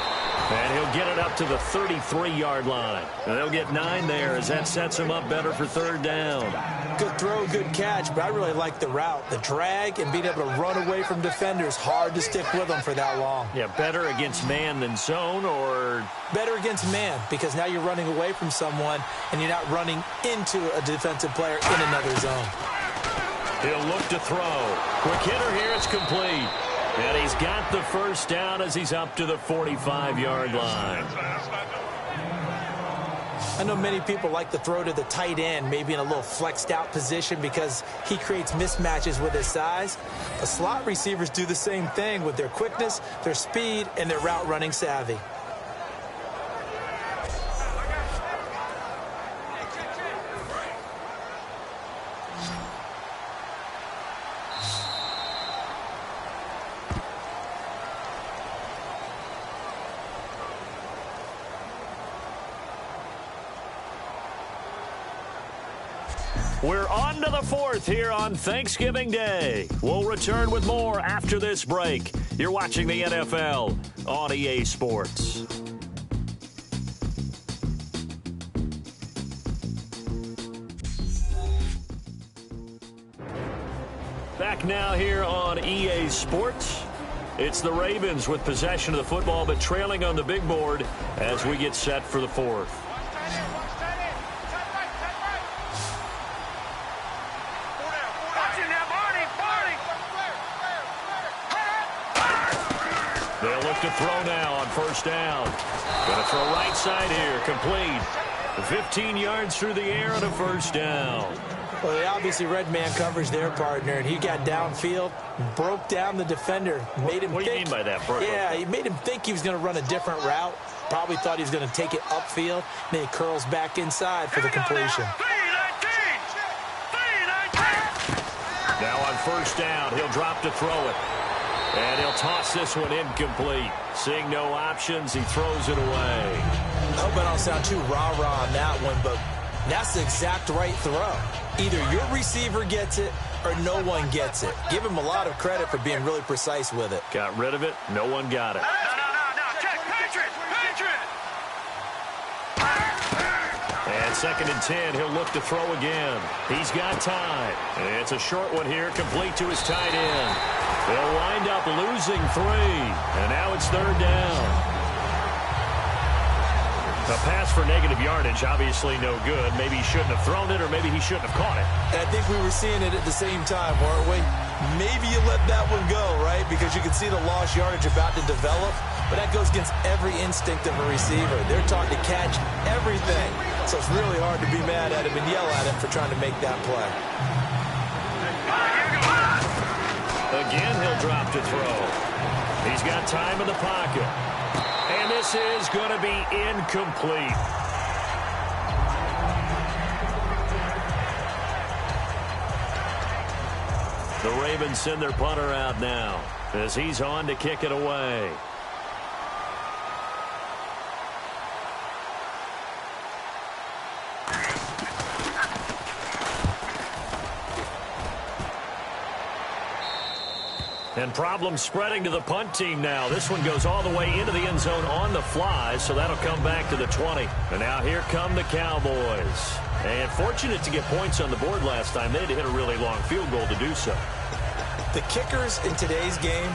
S2: And he'll get it up to the 33-yard line. And they'll get 9 there as that sets him up better for 3rd down.
S3: Good throw, good catch, but I really like the route. The drag and being able to run away from defenders, hard to stick with them for that long.
S2: Yeah, better against man than zone, or?
S3: Better against man, because now you're running away from someone and you're not running into a defensive player in another zone.
S2: He'll look to throw. Quick hitter here, it's complete. And he's got the 1st down as he's up to the 45-yard line.
S3: I know many people like to throw to the tight end, maybe in a little flexed out position because he creates mismatches with his size. The slot receivers do the same thing with their quickness, their speed, and their route running savvy.
S2: We're on to the 4th here on Thanksgiving Day. We'll return with more after this break. You're watching the NFL on EA Sports. Back now here on EA Sports. It's the Ravens with possession of the football, but trailing on the big board as we get set for the 4th. They'll look to throw now on 1st down. Going to throw right side here, complete. 15 yards through the air on a 1st down.
S3: Well, they obviously read man coverage their partner, and he got downfield, broke down the defender, made him
S2: What do you mean by that, bro?
S3: Yeah, he made him think he was going to run a different route. Probably thought he was going to take it upfield, and then he curls back inside for the completion.
S2: Now on 1st down, he'll drop to throw it. And he'll toss this one incomplete. Seeing no options, he throws it away.
S3: I hope I don't sound too rah-rah on that one, but that's the exact right throw. Either your receiver gets it or no one gets it. Give him a lot of credit for being really precise with it.
S2: Got rid of it. No one got it.
S4: No. Check. Patriot.
S2: And 2nd and 10, he'll look to throw again. He's got time. And it's a short one here, complete to his tight end. They'll wind up losing 3. And now it's 3rd down. A pass for negative yardage, obviously no good. Maybe he shouldn't have thrown it, or maybe he shouldn't have caught it.
S3: And I think we were seeing it at the same time, weren't we? Maybe you let that one go, right? Because you can see the lost yardage about to develop. But that goes against every instinct of a receiver. They're taught to catch everything. So it's really hard to be mad at him and yell at him for trying to make that play.
S2: Again, he'll drop to throw. He's got time in the pocket. And this is going to be incomplete. The Ravens send their punter out now as he's on to kick it away. And problems spreading to the punt team now. This one goes all the way into the end zone on the fly, so that'll come back to the 20. And now here come the Cowboys. And fortunate to get points on the board last time. They had to hit a really long field goal to do so.
S3: The kickers in today's game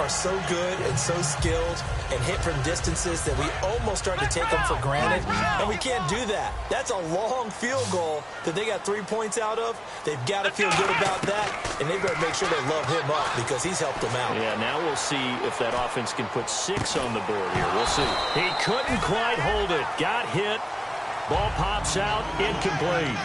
S3: are so good and so skilled and hit from distances that we almost start to take them for granted, and we can't do that. That's a long field goal that they got 3 points out of. They've got to feel good about that, and they better make sure they love him up because he's helped them out.
S2: Yeah, now we'll see if that offense can put 6 on the board here. We'll see. He couldn't quite hold it. Got hit. Ball pops out. Incomplete.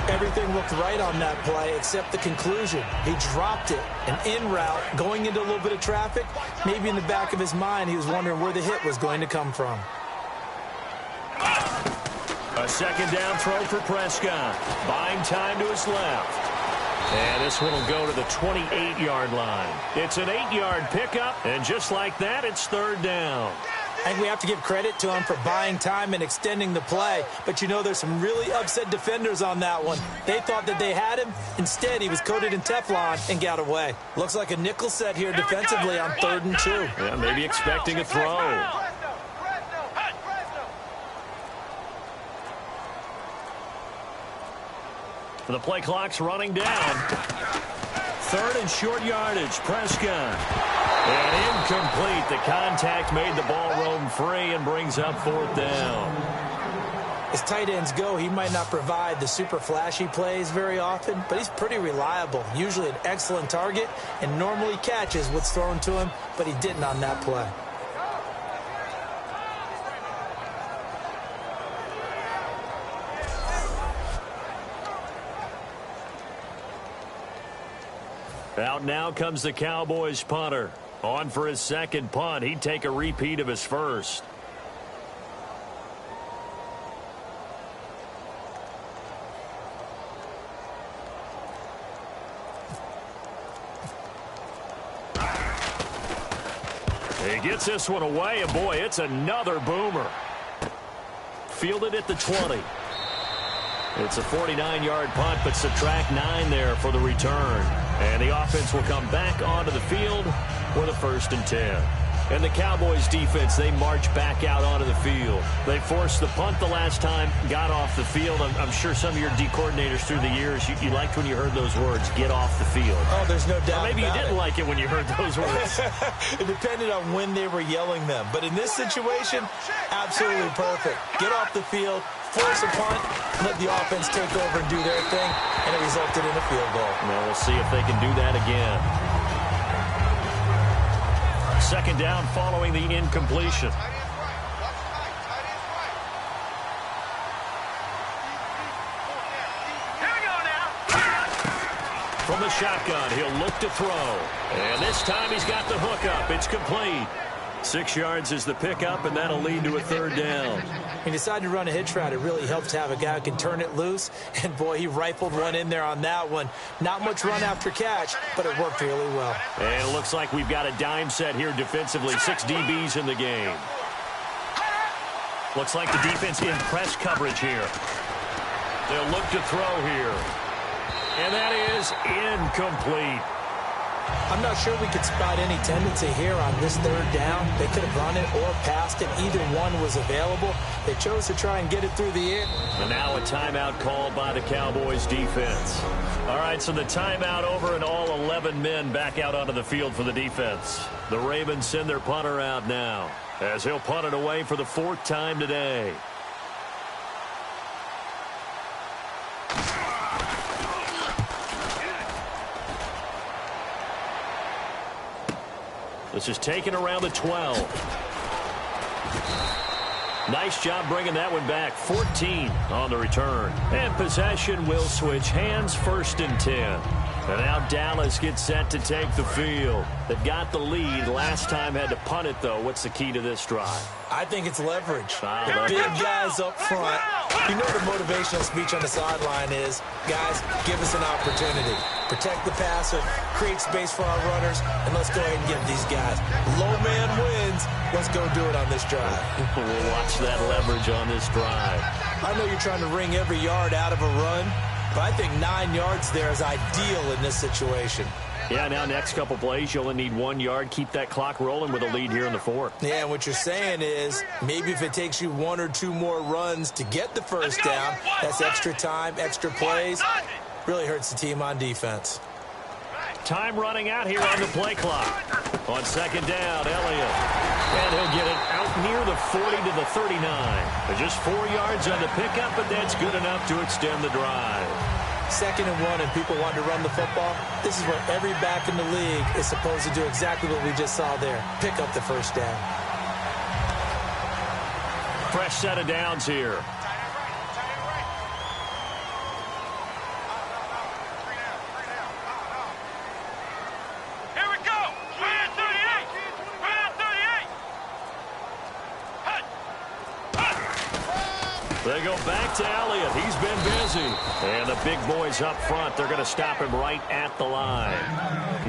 S3: Everything looked right on that play except the conclusion. He dropped it, an in route, going into a little bit of traffic. Maybe in the back of his mind, he was wondering where the hit was going to come from.
S2: A second down throw for Prescott. Buying time to his left. And this one will go to the 28-yard line. It's an 8-yard pickup, and just like that, it's third down.
S3: I think we have to give credit to him for buying time and extending the play. But, you know, there's some really upset defenders on that one. They thought that they had him. Instead, he was coated in Teflon and got away. Looks like a nickel set here defensively on 3rd and 2.
S2: Yeah, maybe expecting a throw. The play clock's running down. 3rd and short yardage. Prescott. And incomplete. The contact made the ball roam free and brings up 4th down.
S3: As tight ends go, he might not provide the super flashy plays very often, but he's pretty reliable. Usually an excellent target and normally catches what's thrown to him, but he didn't on that play.
S2: Out now comes the Cowboys punter. On for his second punt. He'd take a repeat of his first. He gets this one away, and boy, it's another boomer. Fielded at the 20. It's a 49-yard punt, but subtract 9 there for the return. And the offense will come back onto the field with a 1st and 10. And the Cowboys defense, they march back out onto the field. They forced the punt the last time, got off the field. I'm sure some of your D coordinators through the years, you liked when you heard those words, get off the field.
S3: Oh, there's no doubt.
S2: Or maybe you didn't like it when you heard those words.
S3: It depended on when they were yelling them. But in this situation, absolutely perfect. Get off the field, force a punt, let the offense take over and do their thing, and it resulted in a field goal.
S2: Well, we'll see if they can do that again. Second down following the incompletion. From the shotgun, he'll look to throw. And this time he's got the hook up. It's complete. 6 yards is the pickup, and that'll lead to a 3rd down.
S3: He decided to run a hitch route. It really helps to have a guy who can turn it loose. And, boy, he rifled one in there on that one. Not much run after catch, but it worked really well.
S2: And it looks like we've got a dime set here defensively. 6 DBs in the game. Looks like the defense in press coverage here. They'll look to throw here. And that is incomplete.
S3: I'm not sure we could spot any tendency here on this 3rd down. They could have run it or passed it. Either one was available. They chose to try and get it through the air.
S2: And now a timeout called by the Cowboys defense. All right, so the timeout over and all 11 men back out onto the field for the defense. The Ravens send their punter out now as he'll punt it away for the 4th time today. This is taken around the 12. Nice job bringing that one back. 14 on the return. And possession will switch hands. 1st and 10. And now Dallas gets set to take the field. They've got the lead. Last time had to punt it, though. What's the key to this drive?
S3: I think it's leverage. The big guys up front. You know the motivational speech on the sideline is, guys, give us an opportunity. Protect the passer, create space for our runners, and let's go ahead and give these guys. Low man wins. Let's go do it on this drive.
S2: We'll watch that leverage on this drive.
S3: I know you're trying to wring every yard out of a run, but I think 9 yards there is ideal in this situation.
S2: Yeah, now next couple plays, you only need 1 yard. Keep that clock rolling with a lead here in the fourth.
S3: Yeah, and what you're saying is maybe if it takes you 1 or 2 more runs to get the first down, that's extra time, extra plays. Really hurts the team on defense.
S2: Time running out here on the play clock. On second down, Elliott. And he'll get it out near the 40 to the 39. Just 4 yards on the pickup, but that's good enough to extend the drive.
S3: 2nd and 1 and people want to run the football. This is where every back in the league is supposed to do exactly what we just saw there. Pick up the first down.
S2: Fresh set of downs here. They go back to Elliott. He's been busy. And the big boys up front, they're going to stop him right at the line.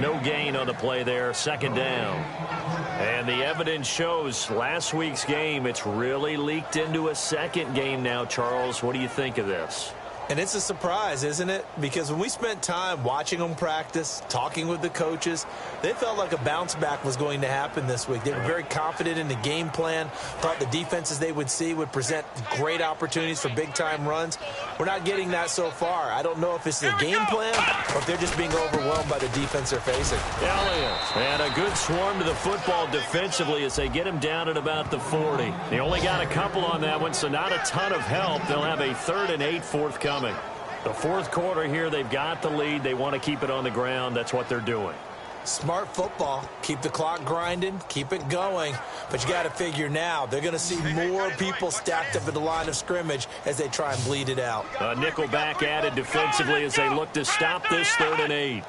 S2: No gain on the play there. 2nd down. And the evidence shows last week's game, it's really leaked into a second game now, Charles. What do you think of this?
S3: And it's a surprise, isn't it? Because when we spent time watching them practice, talking with the coaches, they felt like a bounce back was going to happen this week. They were very confident in the game plan, thought the defenses they would see would present great opportunities for big-time runs. We're not getting that so far. I don't know if it's the game plan or if they're just being overwhelmed by the defense they're facing.
S2: Elliott, and a good swarm to the football defensively as they get him down at about the 40. They only got a couple on that one, so not a ton of help. They'll have a 3rd and 8 forthcoming. The fourth quarter here, they've got the lead. They want to keep it on the ground. That's what they're doing.
S3: Smart football. Keep the clock grinding. Keep it going. But you got to figure now, they're going to see more people stacked up at the line of scrimmage as they try and bleed it out.
S2: A nickel back added defensively as they look to stop this 3rd and 8.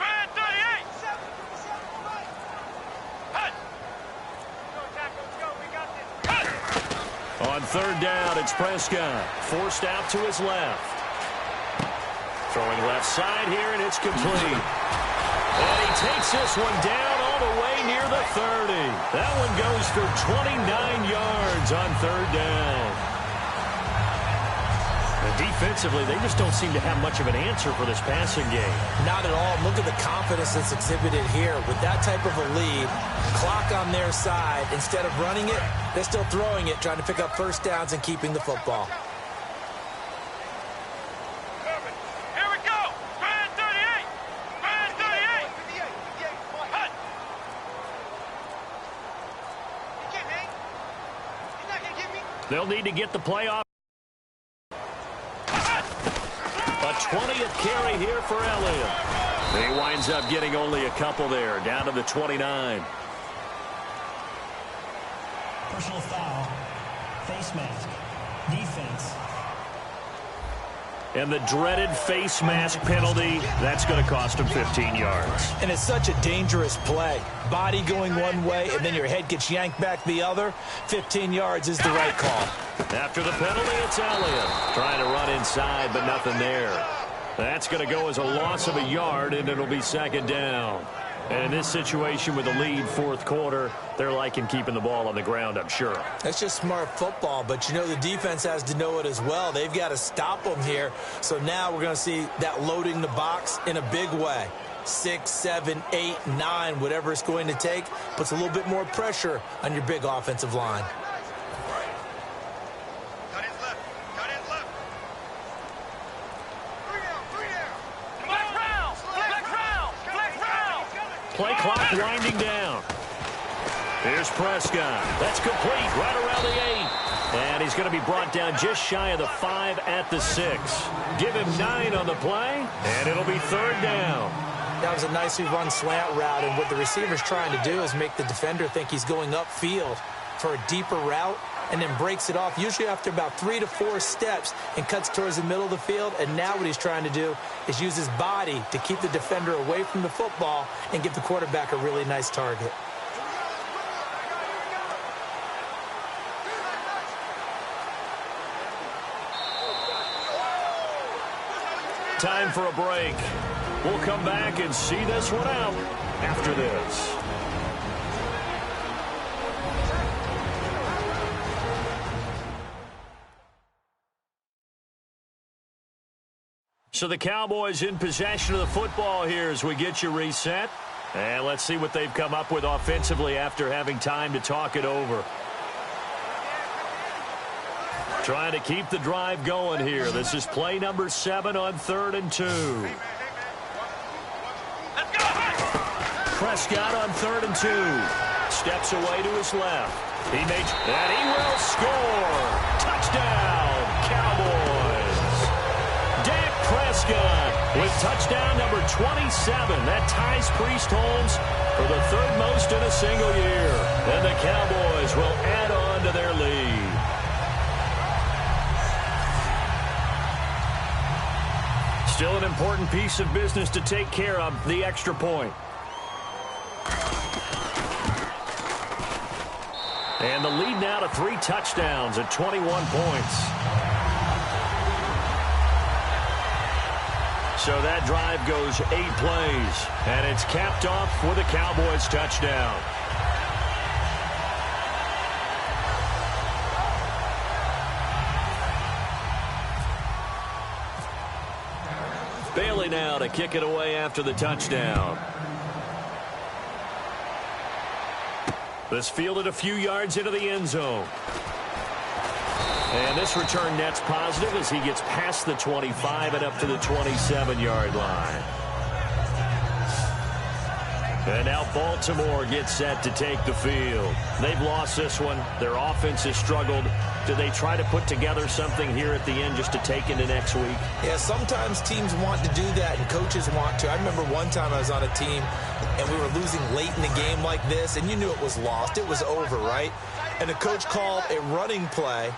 S2: On 3rd down, it's Prescott. Forced out to his left. Throwing left side here, and it's complete. And he takes this one down all the way near the 30. That one goes for 29 yards on 3rd down. And defensively, they just don't seem to have much of an answer for this passing game.
S3: Not at all. Look at the confidence that's exhibited here. With that type of a lead, clock on their side, instead of running it, they're still throwing it, trying to pick up first downs and keeping the football.
S2: They'll need to get the playoff. A 20th carry here for Elliott. He winds up getting only a couple there, down to the 29.
S6: Personal foul, face mask, defense.
S2: And the dreaded face mask penalty, that's going to cost him 15 yards.
S3: And it's such a dangerous play. Body going one way, and then your head gets yanked back the other. 15 yards is the right call.
S2: After the penalty, it's Elliott. Trying to run inside, but nothing there. That's going to go as a loss of a yard, and it'll be 2nd down. And in this situation with the lead 4th quarter, they're liking keeping the ball on the ground, I'm sure.
S3: That's just smart football, but you know the defense has to know it as well. They've got to stop them here. So now we're going to see that loading the box in a big way. 6, 7, 8, 9, whatever it's going to take, puts a little bit more pressure on your big offensive line.
S2: Play clock winding down. Here's Prescott. That's complete right around the 8. And he's going to be brought down just shy of the 5 at the 6. Give him 9 on the play, and it'll be 3rd down.
S3: That was a nicely run slant route, and what the receiver's trying to do is make the defender think he's going upfield for a deeper route, and then breaks it off, usually after about 3 to 4 steps, and cuts towards the middle of the field. And now what he's trying to do is use his body to keep the defender away from the football and give the quarterback a really nice target.
S2: Time for a break. We'll come back and see this one out after this. So the Cowboys in possession of the football here as we get you reset. And let's see what they've come up with offensively after having time to talk it over. Trying to keep the drive going here. This is play number 7 on 3rd and 2. Prescott on 3rd and 2. Steps away to his left. And he will score. Touchdown, Cowboys. Dak Prescott with touchdown number 27. That ties Priest Holmes for the 3rd most in a single year. And the Cowboys will add on to their lead. Still an important piece of business to take care of, the extra point. And the lead now to 3 touchdowns at 21 points. So that drive goes 8 plays, and it's capped off with a Cowboys touchdown. Bailey now to kick it away after the touchdown. This fielded a few yards into the end zone. And this return net's positive as he gets past the 25 and up to the 27-yard line. And now Baltimore gets set to take the field. They've lost this one. Their offense has struggled. Do they try to put together something here at the end just to take into next week?
S3: Yeah, sometimes teams want to do that and coaches want to. I remember one time I was on a team and we were losing late in the game like this, and you knew it was lost. It was over, right? And the coach called a running play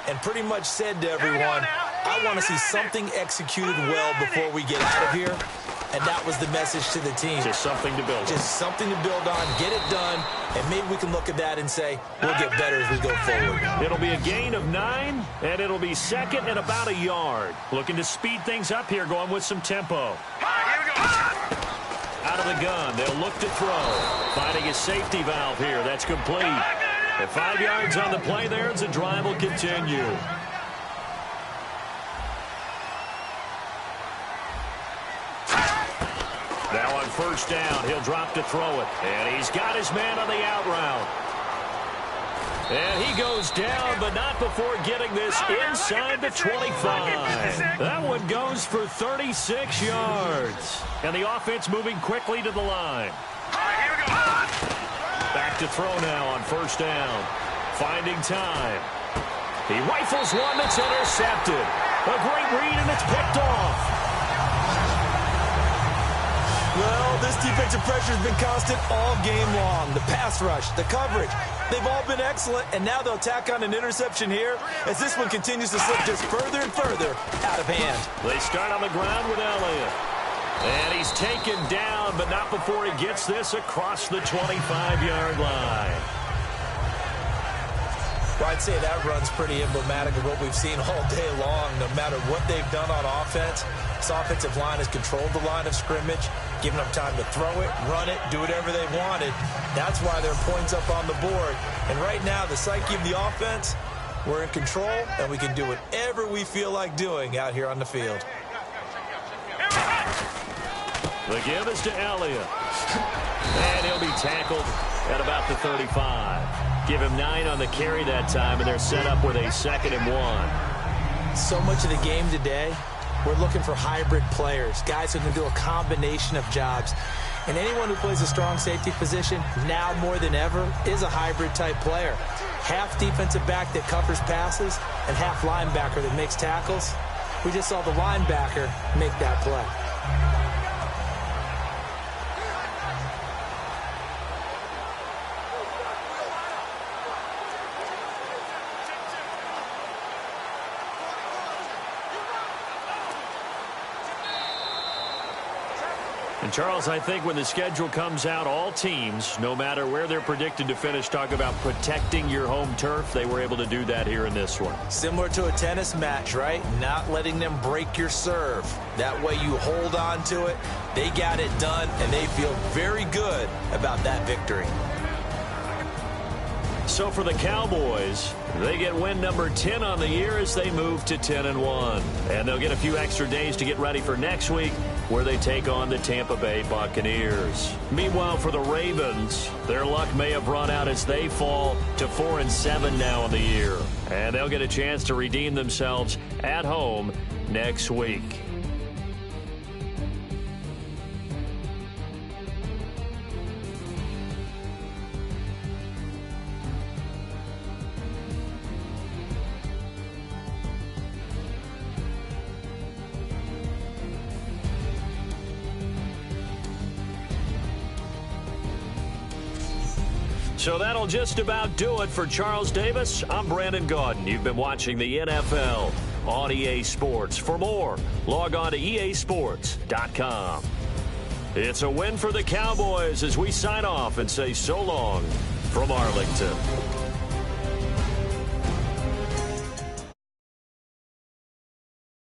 S3: and pretty much said to everyone, I want to see something executed well before we get out of here. And that was the message to the team.
S2: Just something to build on.
S3: Just something to build on, get it done, and maybe we can look at that and say, we'll get better as we go forward.
S2: It'll be a gain of 9, and it'll be 2nd and about a yard. Looking to speed things up here, going with some tempo. Out of the gun, they'll look to throw. Finding a safety valve here, that's complete. And 5 yards on the play there as the drive will continue. Now on 1st down, he'll drop to throw it. And he's got his man on the out route. And he goes down, but not before getting this inside the 25. That one goes for 36 yards. And the offense moving quickly to the line. Back to throw now on 1st down. Finding time. He rifles one that's intercepted. A great read, and it's picked off.
S3: Well, this defensive pressure has been constant all game long. The pass rush, the coverage, they've all been excellent, and now they'll tack on an interception here as this one continues to slip just further and further out of hand.
S2: They start on the ground with Elliott. And he's taken down, but not before he gets this across the 25-yard line.
S3: Well, I'd say that run's pretty emblematic of what we've seen all day long. No matter what they've done on offense, this offensive line has controlled the line of scrimmage, given them time to throw it, run it, do whatever they wanted. That's why there are points up on the board. And right now, the psyche of the offense, we're in control, and we can do whatever we feel like doing out here on the field.
S2: The give is to Elliott. And he'll be tackled at about the 35. Give him 9 on the carry that time, and they're set up with a 2nd and 1.
S3: So much of the game today, we're looking for hybrid players, guys who can do a combination of jobs. And anyone who plays a strong safety position, now more than ever, is a hybrid-type player. Half defensive back that covers passes and half linebacker that makes tackles. We just saw the linebacker make that play.
S2: And, Charles, I think when the schedule comes out, all teams, no matter where they're predicted to finish, talk about protecting your home turf. They were able to do that here in this one.
S3: Similar to a tennis match, right? Not letting them break your serve. That way you hold on to it. They got it done, and they feel very good about that victory.
S2: So for the Cowboys, they get win number 10 on the year as they move to 10-1. And they'll get a few extra days to get ready for next week, where they take on the Tampa Bay Buccaneers. Meanwhile, for the Ravens, their luck may have run out as they fall to 4-7 now in the year. And they'll get a chance to redeem themselves at home next week. So that'll just about do it for Charles Davis. I'm Brandon Gaudin. You've been watching the NFL on EA Sports. For more, log on to easports.com. It's a win for the Cowboys as we sign off and say so long from Arlington.